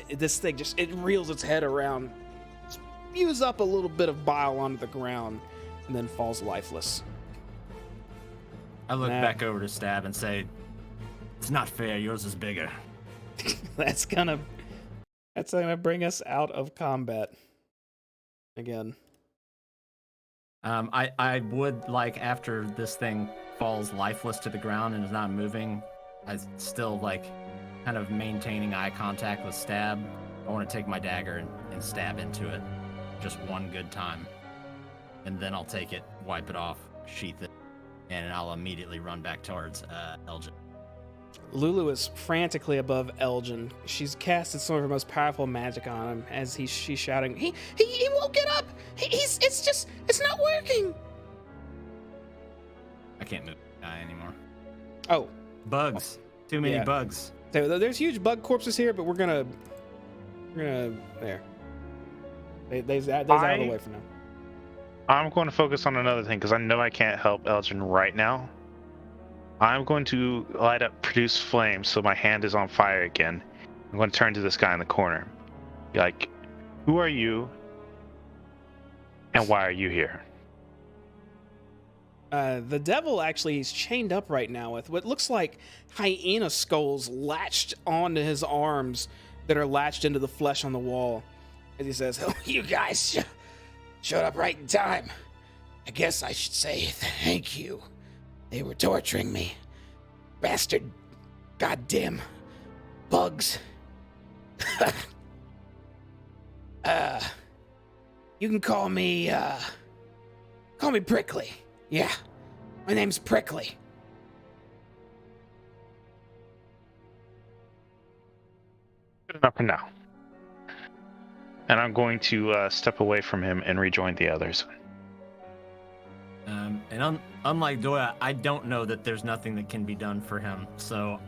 This thing just, it reels its head around, spews up a little bit of bile onto the ground, and then falls lifeless. I look back over to Stab and say, "It's not fair. Yours is bigger." That's gonna bring us out of combat again. I would like, after this thing falls lifeless to the ground and is not moving, I still like kind of maintaining eye contact with Stab. I want to take my dagger and stab into it just one good time, and then I'll take it, wipe it off, sheath it, and I'll immediately run back towards Elgin. Lulu is frantically above Elgin. She's casted some of her most powerful magic on him as she's shouting, He won't get up! It's not working! I can't move the guy anymore. Oh. Bugs. Too many bugs. So there's huge bug corpses here, but we're gonna there. They's out of the way for now. I'm going to focus on another thing because I know I can't help Elgin right now. I'm going to light up produce flames so my hand is on fire again. I'm going to turn to this guy in the corner. Be like, "Who are you? And why are you here?" The devil actually is chained up right now with what looks like hyena skulls latched onto his arms that are latched into the flesh on the wall. As he says, "Oh, you guys showed up right in time. I guess I should say thank you. They were torturing me. Bastard. Goddamn. Bugs. You can call me Prickly. Yeah. My name's Prickly." Good enough for now. And I'm going to step away from him and rejoin the others. And unlike Doya, I don't know that there's nothing that can be done for him. So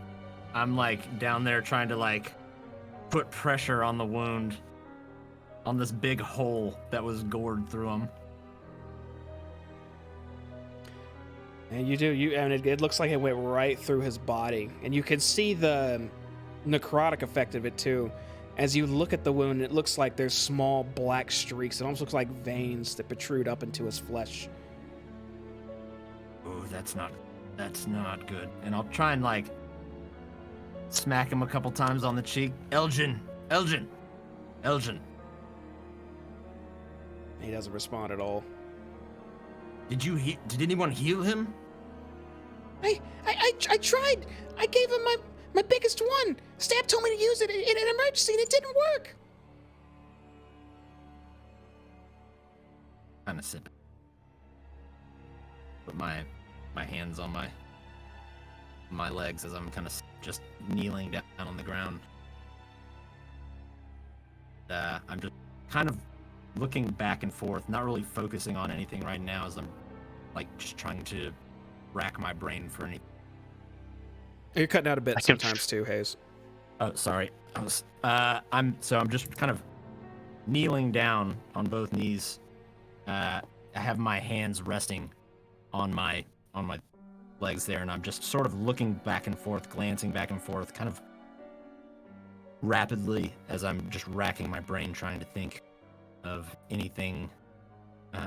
I'm like down there trying to like put pressure on the wound, on this big hole that was gored through him. And you do, and it looks like it went right through his body. And you can see the necrotic effect of it too. As you look at the wound, it looks like there's small black streaks. It almost looks like veins that protrude up into his flesh. Oh, that's not good. And I'll try and like smack him a couple times on the cheek. Elgin. He doesn't respond at all. Did anyone heal him? I tried. I gave him my biggest one. Stab told me to use it in an emergency, and it didn't work. Kind of sip. Put my hands on my legs as I'm kind of just kneeling down on the ground. I'm just kind of looking back and forth, not really focusing on anything right now, as I'm like just trying to rack my brain for anything. You're cutting out a bit sometimes too, Hayes. Oh, sorry. I'm just kind of kneeling down on both knees. I have my hands resting on my legs there, and I'm just sort of looking back and forth, glancing back and forth, kind of rapidly as I'm just racking my brain trying to think of anything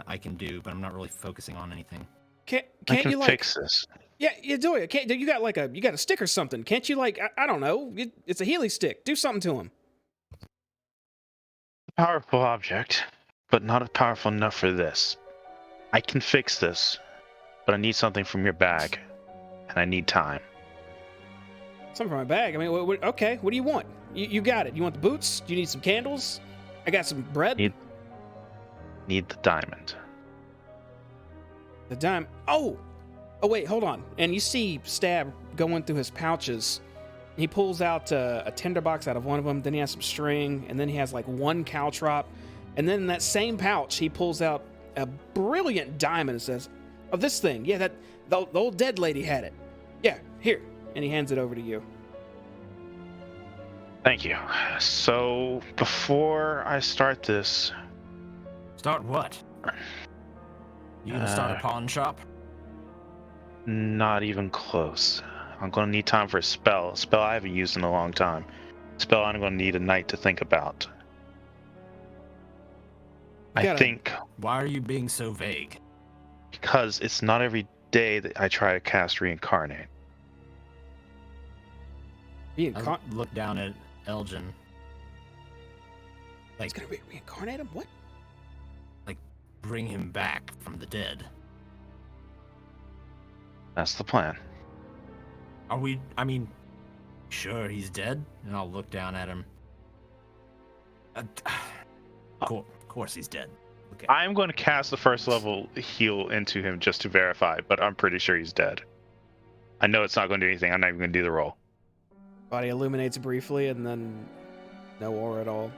I can do, but I'm not really focusing on anything. Can't I can you like fix this. Yeah, you do it. Can't you got a stick or something? Can't you like I don't know. It's a Healy stick. Do something to him. Powerful object, but not powerful enough for this. I can fix this, but I need something from your bag, and I need time. Something from my bag. I mean, okay. What do you want? You got it. You want the boots? Do you need some candles? I got some bread. Need the diamond. The dime. Oh, wait, hold on. And you see Stab going through his pouches. He pulls out a tinderbox out of one of them. Then he has some string, and then he has like one caltrop. And then in that same pouch, he pulls out a brilliant diamond and says, "Oh, this thing. Yeah, the old dead lady had it. Yeah, here." And he hands it over to you. Thank you. So, before I start this... Start what? You gonna start a pawn shop? Not even close. I'm gonna need time for a spell. A spell I haven't used in a long time. A spell I'm gonna need a night to think about. I think... Why are you being so vague? Because it's not every day that I try to cast Reincarnate. I look down at Elgin. He's gonna reincarnate him? What? Like, bring him back from the dead. That's the plan. Are we, sure he's dead? And I'll look down at him. Of course he's dead. Okay. I'm going to cast the first level heal into him just to verify, but I'm pretty sure he's dead. I know it's not going to do anything. I'm not even going to do the roll. Body illuminates briefly, and then no aura at all.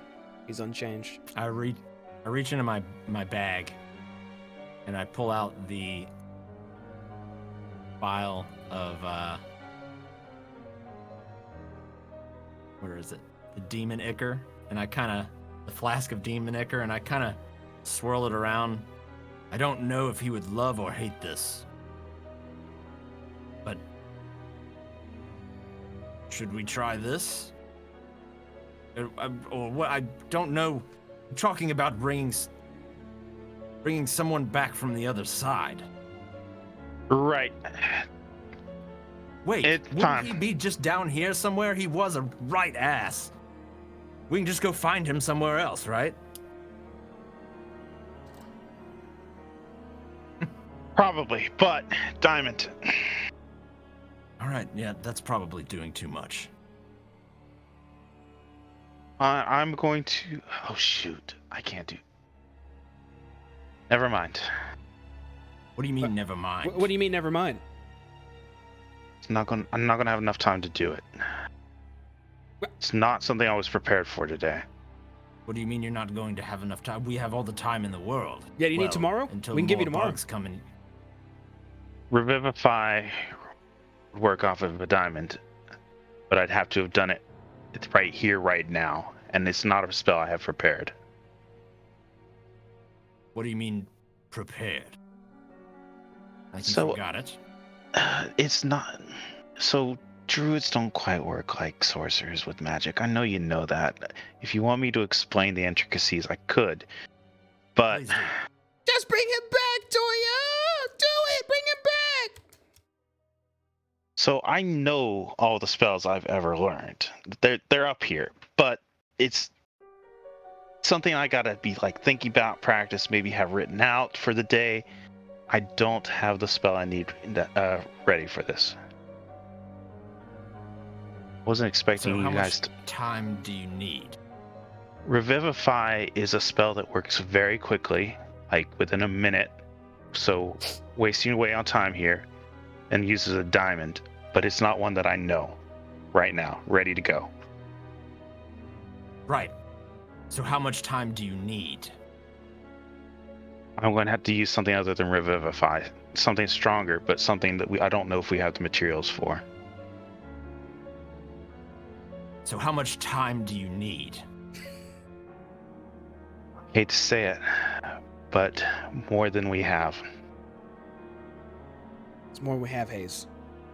He's unchanged. I reach into my bag, and I pull out the vial of where is it? The demon ichor, and the flask of demon ichor, and I kind of swirl it around. I don't know if he would love or hate this, but should we try this? Or what? I don't know. I'm talking about bringing someone back from the other side. Right. Wait, It's wouldn't time. he be just down here somewhere? He was a right ass. We can just go find him somewhere else, right? Probably, but diamond. All right, yeah, that's probably doing too much. I'm going to... Oh, shoot. I can't do... Never mind. What do you mean, never mind? What do you mean, never mind? I'm not going to have enough time to do it. It's not something I was prepared for today. What do you mean you're not going to have enough time? We have all the time in the world. Yeah, do you need tomorrow? Until We can give you more tomorrow. bugs come in. Revivify would work off of a diamond, but I'd have to have done it. It's right here, right now, and it's not a spell I have prepared. What do you mean, prepared? I think So- you got it. It's not... So, druids don't quite work like sorcerers with magic. I know you know that. If you want me to explain the intricacies, I could. But... Please do. Just bring him back, Toya! Do it! Bring him back! So I know all the spells I've ever learned. They're up here, but it's something I gotta be like thinking about, practice, maybe have written out for the day. I don't have the spell I need ready for this. Wasn't expecting So you how guys much to... time do you need? Revivify is a spell that works very quickly, like within a minute. So wasting away on time here, and uses a diamond, but it's not one that I know right now, ready to go. Right. So how much time do you need? I'm going to have to use something other than Revivify, something stronger, but something that I don't know if we have the materials for. So how much time do you need? Hate to say it, but more than we have. It's more we have, Hayes.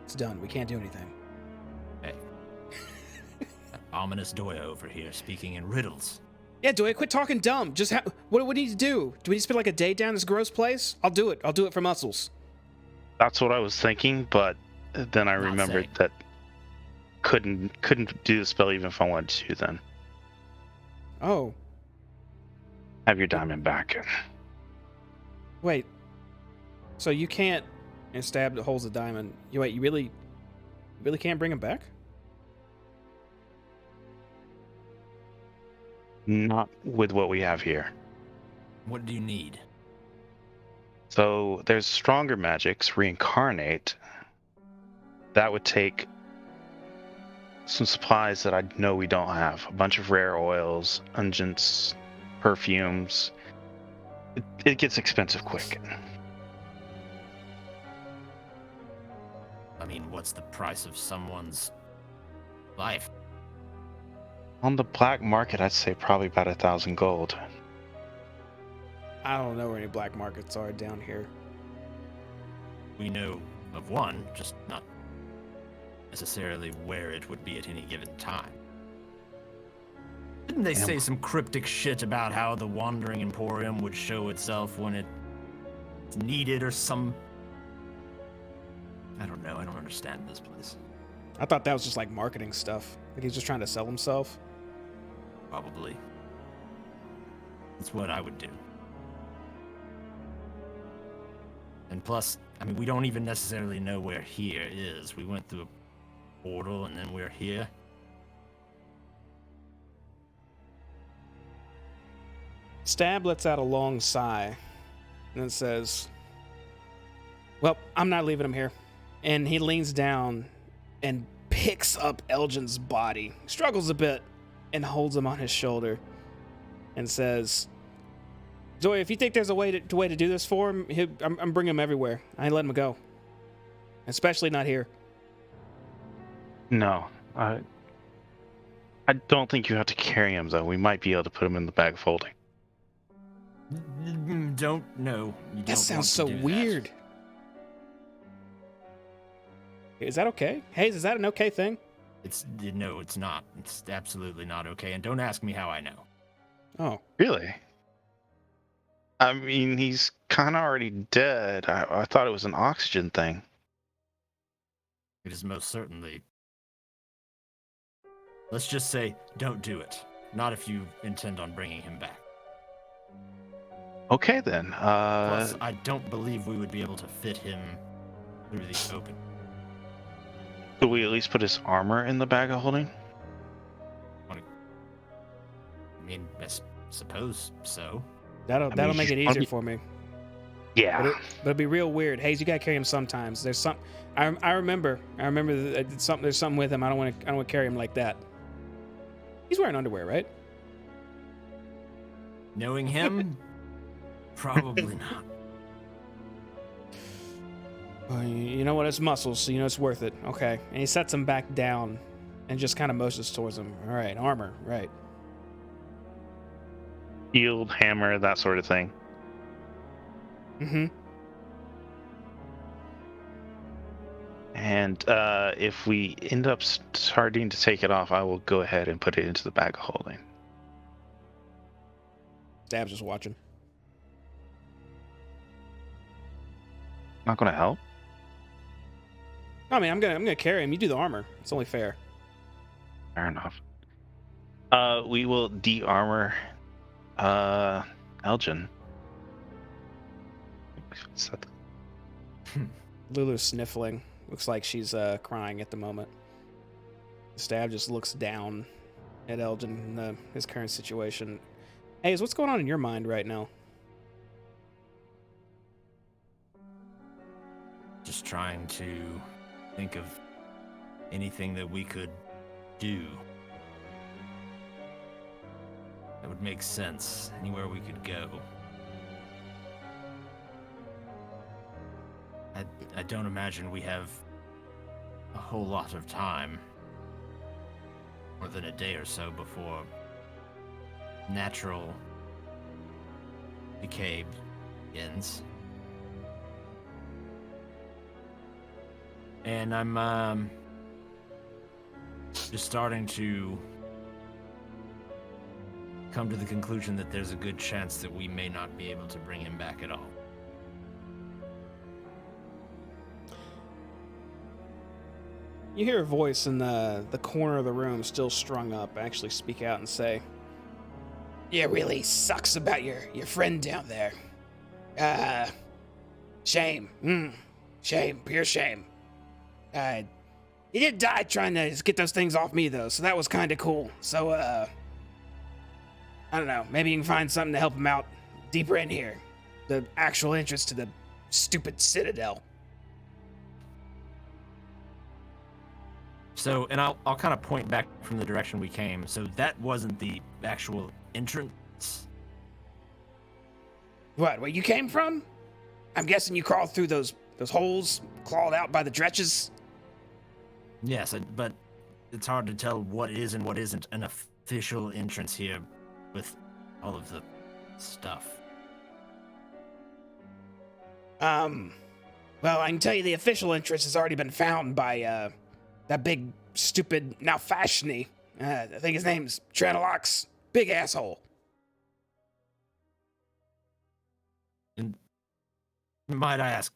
It's done. We can't do anything. Hey. That ominous Doya over here speaking in riddles. Yeah, Doya, quit talking dumb. Just what do we need to do? Do we need to spend like a day down this gross place? I'll do it. I'll do it for muscles. That's what I was thinking, but then I Not remembered saying. that couldn't do the spell even if I wanted to. Then Oh, have your diamond back. wait. So you can't, and stab that holds the diamond. You really can't bring him back? Not with what we have here. What do you need? So there's stronger magics, reincarnate. That would take some supplies that I know we don't have. A bunch of rare oils, unguents, perfumes. It gets expensive quick. I mean, what's the price of someone's life? On the black market, I'd say probably about 1,000 gold. I don't know where any black markets are down here. We know of one, just not necessarily where it would be at any given time. Didn't they say some cryptic shit about how the Wandering Emporium would show itself when it's needed or some... I don't know, I don't understand this place. I thought that was just like marketing stuff. Like he's just trying to sell himself. Probably. It's what I would do. And plus, I mean, we don't even necessarily know where here is. We went through a portal and then we're here. Stab lets out a long sigh and then says, well, I'm not leaving him here. And he leans down and picks up Elgin's body, struggles a bit, and holds him on his shoulder and says, Zoe, if you think there's a way to do this for him, I'm bringing him everywhere. I ain't letting him go. Especially not here. No, I don't think you have to carry him, though. We might be able to put him in the bag of holding. Don't know. That sounds so weird. Is that okay? Hayes, is that an okay thing? No, it's not. It's absolutely not okay. And don't ask me how I know. Oh. Really? I mean, he's kind of already dead. I thought it was an oxygen thing. It is most certainly. Let's just say, don't do it. Not if you intend on bringing him back. Okay, then. Plus, I don't believe we would be able to fit him through the open. Could we at least put his armor in the bag of holding? I mean, I suppose so. That'll make it easier for me. Yeah. But it'd be real weird. Hayes, you gotta carry him sometimes. There's some. I remember that there's something with him. I don't want to carry him like that. He's wearing underwear, right? Knowing him, probably not. Well, you know what? It's muscles, so you know it's worth it. Okay. And he sets him back down and just kind of motions towards him. All right, armor, right. Shield, hammer, that sort of thing. Mm-hmm. And if we end up starting to take it off, I will go ahead and put it into the bag of holding. Stab's just watching. Not going to help? I mean, I'm gonna carry him. You do the armor. It's only fair. Fair enough. We will de-armor Elgin. Lulu's sniffling. Looks like she's crying at the moment. Stab just looks down at Elgin in his current situation. Hayes, what's going on in your mind right now? Just trying to think of anything that we could do that would make sense, anywhere we could go. I don't imagine we have a whole lot of time, more than a day or so before natural decay begins. And I'm just starting to come to the conclusion that there's a good chance that we may not be able to bring him back at all. You hear a voice in the corner of the room, still strung up, actually speak out and say, "Yeah, it really sucks about your friend down there. Shame. Shame. Pure shame. He did die trying to get those things off me, though, so that was kind of cool. So, I don't know. Maybe you can find something to help him out deeper in here. The actual entrance to the stupid citadel." So, and I'll kind of point back from the direction we came. So that wasn't the actual entrance. What, where you came from? I'm guessing you crawled through those holes, clawed out by the dretches? Yes, but it's hard to tell what is and what isn't an official entrance here with all of the stuff. Well, I can tell you the official entrance has already been found by, that big, stupid, now fashiony. I think his name's Tranalox. Big asshole. And might I ask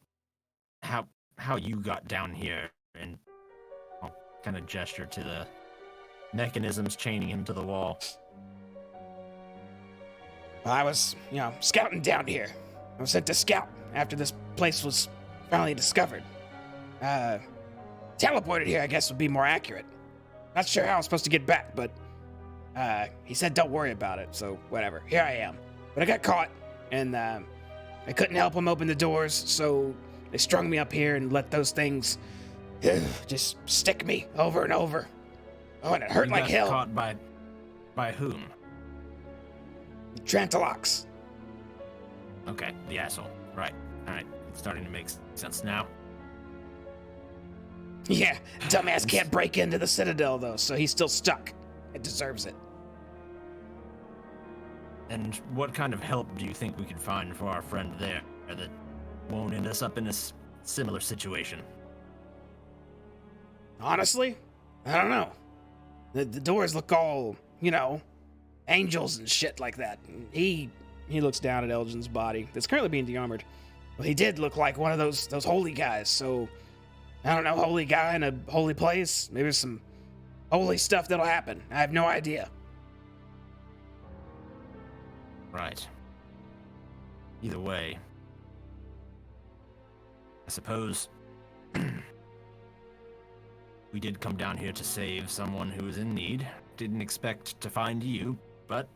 how you got down here? And I'll kind of gesture to the mechanisms chaining him to the wall. Well, I was, scouting down here. I was sent to scout after this place was finally discovered. Teleported here, I guess, would be more accurate. Not sure how I'm supposed to get back, but he said don't worry about it, so whatever. Here I am. But I got caught, and I couldn't help him open the doors, so they strung me up here and let those things just stick me over and over. Oh, and it hurt like hell. Caught by whom? Trantalox. Okay, the asshole. Right. All right. It's starting to make sense now. Yeah, dumbass can't break into the Citadel, though, so he's still stuck. It deserves it. And what kind of help do you think we could find for our friend there that won't end us up in a similar situation? Honestly, I don't know. The doors look all, angels and shit like that. He looks down at Elgin's body that's currently being de-armored. Well, he did look like one of those holy guys, so I don't know, holy guy in a holy place. Maybe some holy stuff that'll happen. I have no idea. Right. Either way, I suppose we did come down here to save someone who was in need. Didn't expect to find you, but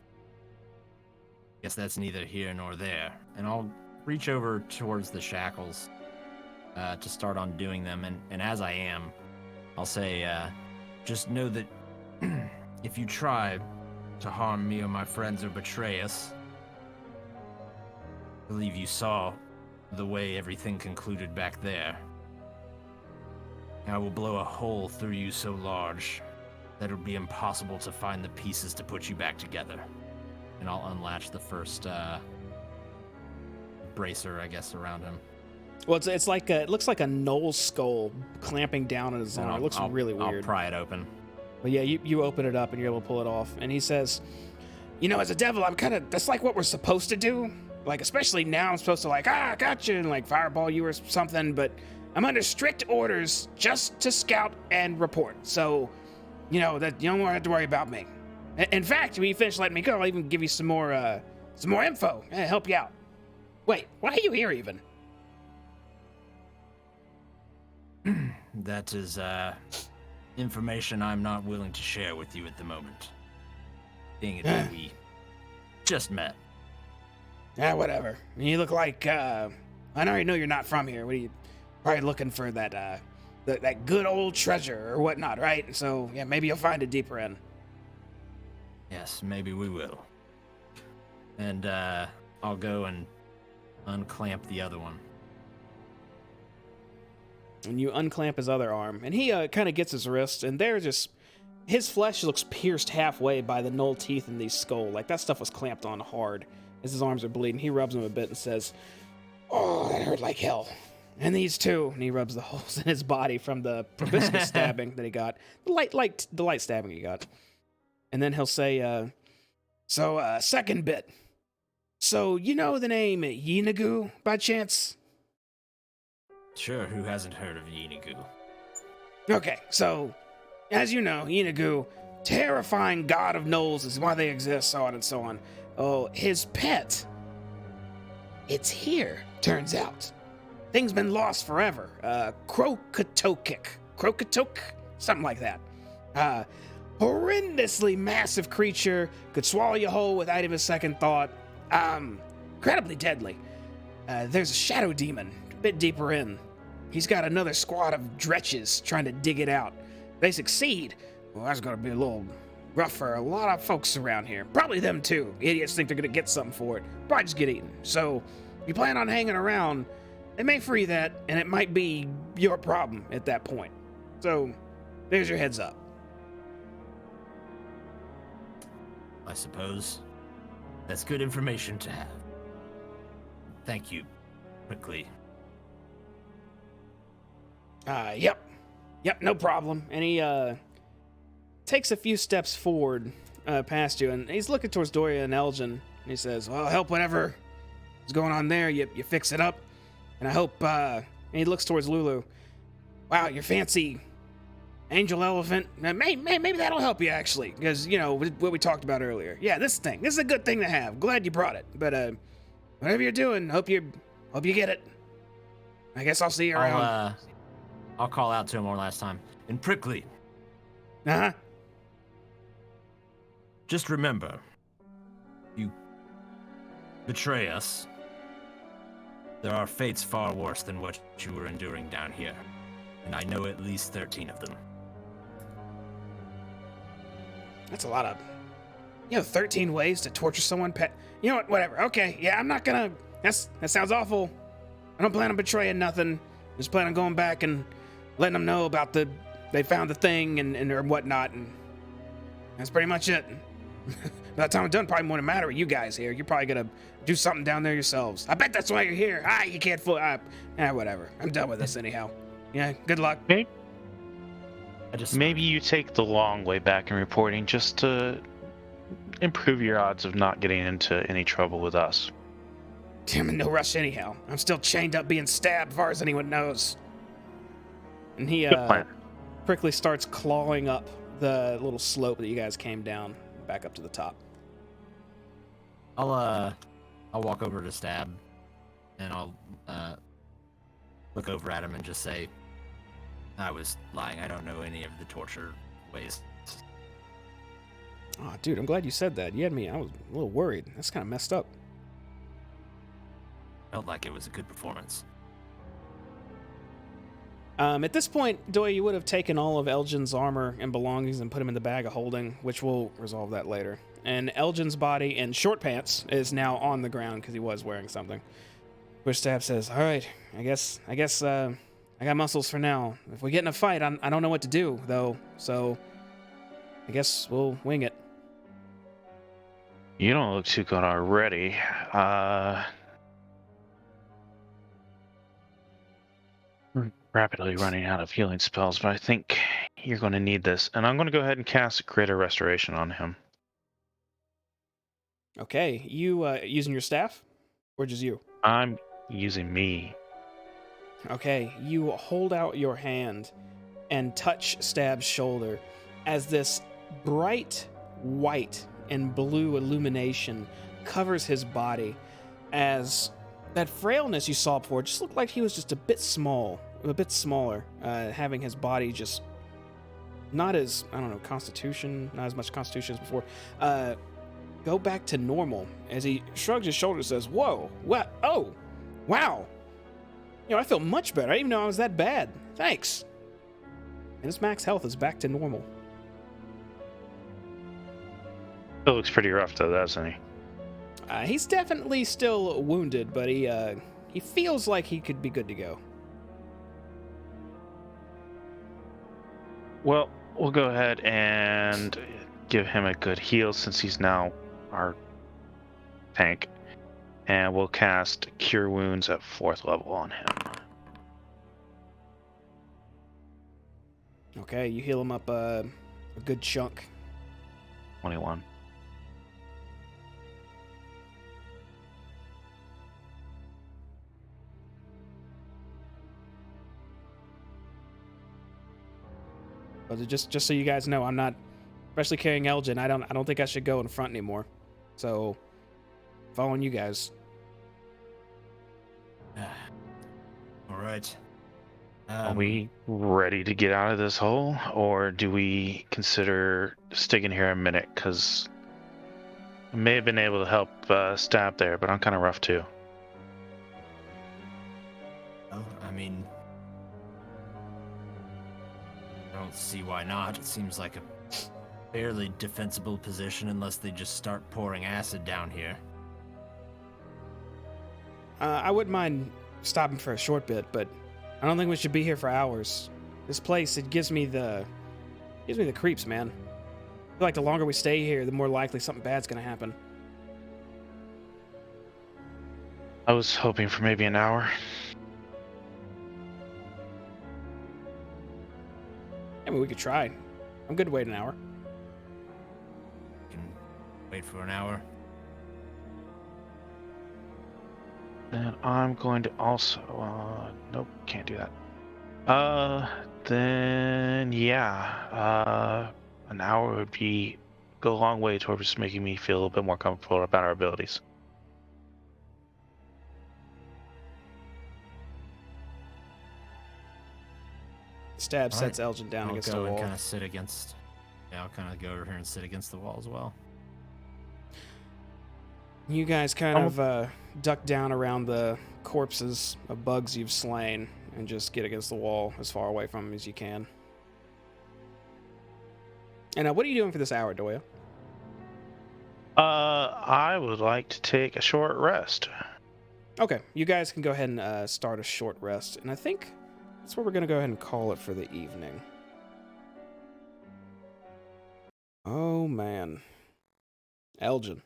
guess that's neither here nor there. And I'll reach over towards the shackles to start undoing them. And as I am, I'll say, just know that if you try to harm me or my friends or betray us, I believe you saw the way everything concluded back there. I will blow a hole through you so large that it'll be impossible to find the pieces to put you back together. And I'll unlatch the first bracer, I guess, around him. Well, it looks like a knoll skull clamping down on his arm. It looks really weird. I'll pry it open. But yeah, you open it up and you're able to pull it off. And he says, as a devil, that's like what we're supposed to do. Like, especially now, I'm supposed to gotcha, and fireball you or something, but I'm under strict orders just to scout and report. So, that you don't have to worry about me. In fact, when you finish letting me go, I'll even give you some more info. Help you out. Wait, why are you here even? That is information I'm not willing to share with you at the moment. Being that we just met. Yeah, whatever. You look like, I already know you're not from here. What are you, probably looking for that good old treasure or whatnot, right? So, yeah, maybe you'll find it deeper in. Yes, maybe we will. And, I'll go and unclamp the other one. And you unclamp his other arm, and he kind of gets his wrist, and his flesh looks pierced halfway by the knoll teeth in the skull. Like, that stuff was clamped on hard. As his arms are bleeding, he rubs them a bit and says, "Oh, that hurt like hell. And these too." And he rubs the holes in his body from the proboscis stabbing that he got. The light stabbing he got. And then he'll say, So, second bit. So, you know the name Yinagu by chance? Sure, who hasn't heard of Yinigu? Okay, so, as you know, Yinagu, terrifying god of gnolls is why they exist, so on and so on. Oh, his pet, it's here, turns out. Thing's been lost forever. Krokatokic, something like that. Horrendously massive creature, could swallow you whole without even a second thought. Incredibly deadly. There's a shadow demon a bit deeper in. He's got another squad of dretches trying to dig it out. They succeed. Well, that's gonna be a little rough for a lot of folks around here. Probably them too. Idiots think they're gonna get something for it. Probably just get eaten. So, if you plan on hanging around, they may free that, and it might be your problem at that point. So, there's your heads up. I suppose that's good information to have. Thank you, Prickly. Yep, no problem. And he takes a few steps forward past you, and he's looking towards Doria and Elgin, and he says, well, help whatever is going on there, you fix it up, and I hope, and he looks towards Lulu. Wow, your fancy angel elephant, maybe that'll help you, actually, because, you know, what we talked about earlier. Yeah, this is a good thing to have. Glad you brought it, but, whatever you're doing, hope you get it. I guess I'll see you around. I'll call out to him one last time. And Prickly, Uh-huh. just remember, you betray us, there are fates far worse than what you were enduring down here. And I know at least 13 of them. That's a lot of, 13 ways to torture someone. You know what? Whatever. Okay. Yeah, I'm not gonna. That sounds awful. I don't plan on betraying nothing. Just plan on going back and letting them know about they found the thing and or whatnot, and that's pretty much it. By the time I'm done, probably won't matter with you guys here. You're probably gonna do something down there yourselves. I bet that's why you're here. You can't fool. Whatever. I'm done with this anyhow. Yeah. Good luck. Maybe you take the long way back in reporting just to improve your odds of not getting into any trouble with us. I'm in no rush anyhow. I'm still chained up being stabbed, as far as anyone knows. And he, Prickly starts clawing up the little slope that you guys came down, back up to the top. I'll walk over to Stab, and I'll look over at him and just say, I was lying. I don't know any of the torture ways. Oh, dude, I'm glad you said that. I was a little worried. That's kind of messed up. Felt like it was a good performance. At this point, Doy, you would have taken all of Elgin's armor and belongings and put him in the bag of holding, which we'll resolve that later. And Elgin's body in short pants is now on the ground because he was wearing something. Which Stab says, all right, I guess, I got muscles for now. If we get in a fight, I don't know what to do, though, so I guess we'll wing it. You don't look too good already. We're rapidly running out of healing spells, but I think you're going to need this. And I'm going to go ahead and cast Greater Restoration on him. Okay, you using your staff? Or just you? I'm using me. Okay, you hold out your hand and touch Stab's shoulder as this bright white and blue illumination covers his body, as that frailness you saw before just looked like he was just a bit smaller, having his body just not as, not as much constitution as before, go back to normal, as he shrugs his shoulders and says, whoa, what? Oh, wow. I feel much better. I didn't even know I was that bad. Thanks. And his max health is back to normal. Still looks pretty rough, though, doesn't he? He's definitely still wounded, but he feels like he could be good to go. Well, we'll go ahead and give him a good heal since he's now our tank. And we'll cast Cure Wounds at 4th level on him. Okay, you heal him up a good chunk. 21. But just so you guys know, I'm not, especially carrying Elgin. I don't think I should go in front anymore. So, following you guys. All right. Are we ready to get out of this hole, or do we consider sticking here a minute? Because I may have been able to help Stab there, but I'm kind of rough too. Well, I mean, I don't see why not. It seems like a fairly defensible position unless they just start pouring acid down here. I wouldn't mind stopping for a short bit, but I don't think we should be here for hours. This place, it gives me the creeps, man. I feel like the longer we stay here, the more likely something bad's gonna happen. I was hoping for maybe an hour. I mean, we could try. I'm good to wait an hour. Can wait for an hour. And I'm going to also, nope, can't do that. Then yeah, an hour would go a long way towards making me feel a little bit more comfortable about our abilities. Stab All sets right. Elgin down I'll against go the and wall. kind of sit against. Yeah, I'll kind of go over here and sit against the wall as well. You guys kind of duck down around the corpses of bugs you've slain and just get against the wall as far away from them as you can. And what are you doing for this hour, Doyle? I would like to take a short rest. Okay, you guys can go ahead and start a short rest, and I think that's where we're going to go ahead and call it for the evening. Oh, man. Elgin.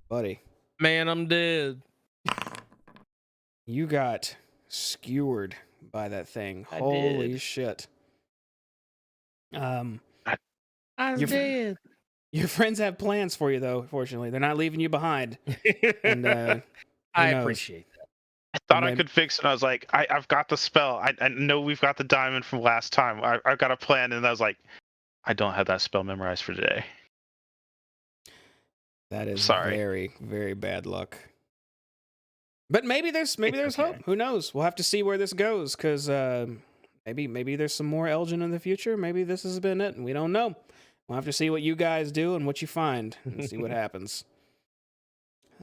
Buddy. Man, I'm dead. You got skewered by that thing. I Holy did. shit. I'm You're- dead. Your friends have plans for you, though, fortunately. They're not leaving you behind. And I knows? appreciate that. I thought And I then- could fix it. I was like, I've got the spell. I know we've got the diamond from last time. I've got a plan, and I was like, I don't have that spell memorized for today. That is Sorry. very, very bad luck. But maybe there's hope. okay. Who knows? We'll have to see where this goes, because maybe there's some more Elgin in the future. Maybe this has been it, and we don't know. We'll have to see what you guys do and what you find, and see what happens.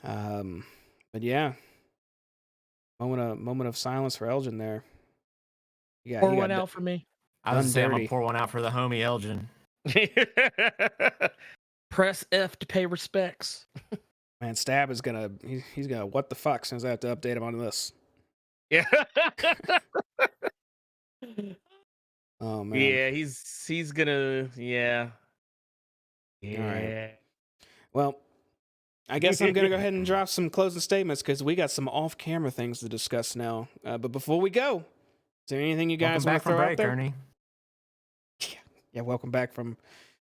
But yeah, moment of silence for Elgin there. Pour one out for me. I was Done saying I'm dirty. gonna pour one out for the homie Elgin. Press F to pay respects. Man, Stab is he's gonna what the fuck since I have to update him on this. Yeah. Oh man. Yeah, he's gonna yeah. Yeah. right. Well, I guess I'm gonna go ahead and drop some closing statements because we got some off-camera things to discuss now. But before we go, is there anything you guys Welcome want back to from throw out break, there? Ernie. Yeah, welcome back from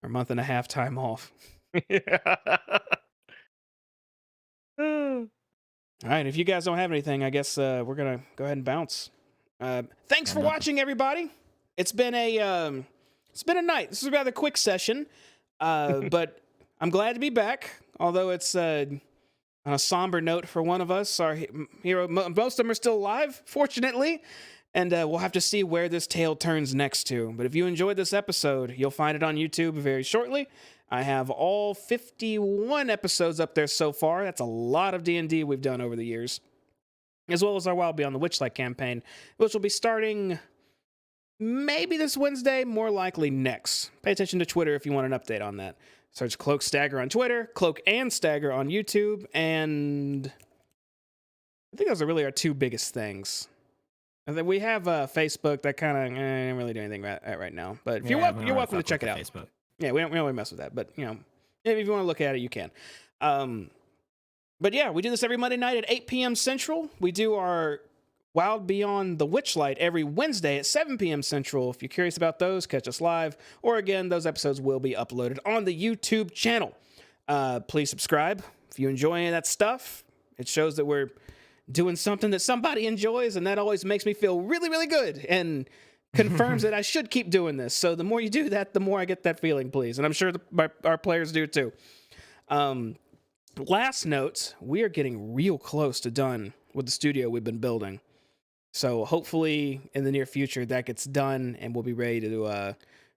our month and a half time off. All right, if you guys don't have anything, I guess we're gonna go ahead and bounce. Thanks for nothing. watching, everybody. It's been a night. This is a rather quick session, but I'm glad to be back. Although it's on a somber note for one of us, our hero. Most of them are still alive, fortunately, and we'll have to see where this tale turns next to. But if you enjoyed this episode, you'll find it on YouTube very shortly. I have all 51 episodes up there so far. That's a lot of D&D we've done over the years, as well as our Wild Beyond the Witchlight campaign, which will be starting maybe this Wednesday, more likely next. Pay attention to Twitter if you want an update on that. Search Cloak Stagger on Twitter, Cloak and Stagger on YouTube, and I think those are really our two biggest things. And then we have Facebook that kind of ain't really doing anything right now. But if you're welcome to check it out. Facebook. Yeah, we don't really mess with that, but if you want to look at it, you can. But yeah, we do this every Monday night at 8 p.m. Central. We do our Wild Beyond the Witchlight every Wednesday at 7 p.m. Central. If you're curious about those, catch us live. Or again, those episodes will be uploaded on the YouTube channel. Please subscribe if you enjoy any of that stuff. It shows that we're doing something that somebody enjoys, and that always makes me feel really, really good. And confirms that I should keep doing this. So the more you do that, the more I get that feeling, please. And I'm sure our players do too. Last note, we are getting real close to done with the studio we've been building. So hopefully in the near future that gets done and we'll be ready to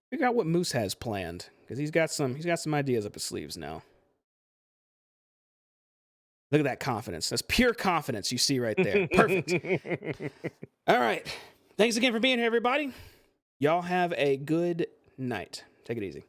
figure out what Moose has planned, because he's got some ideas up his sleeves now. Look at that confidence. That's pure confidence you see right there. Perfect. All right. Thanks again for being here, everybody. Y'all have a good night. Take it easy.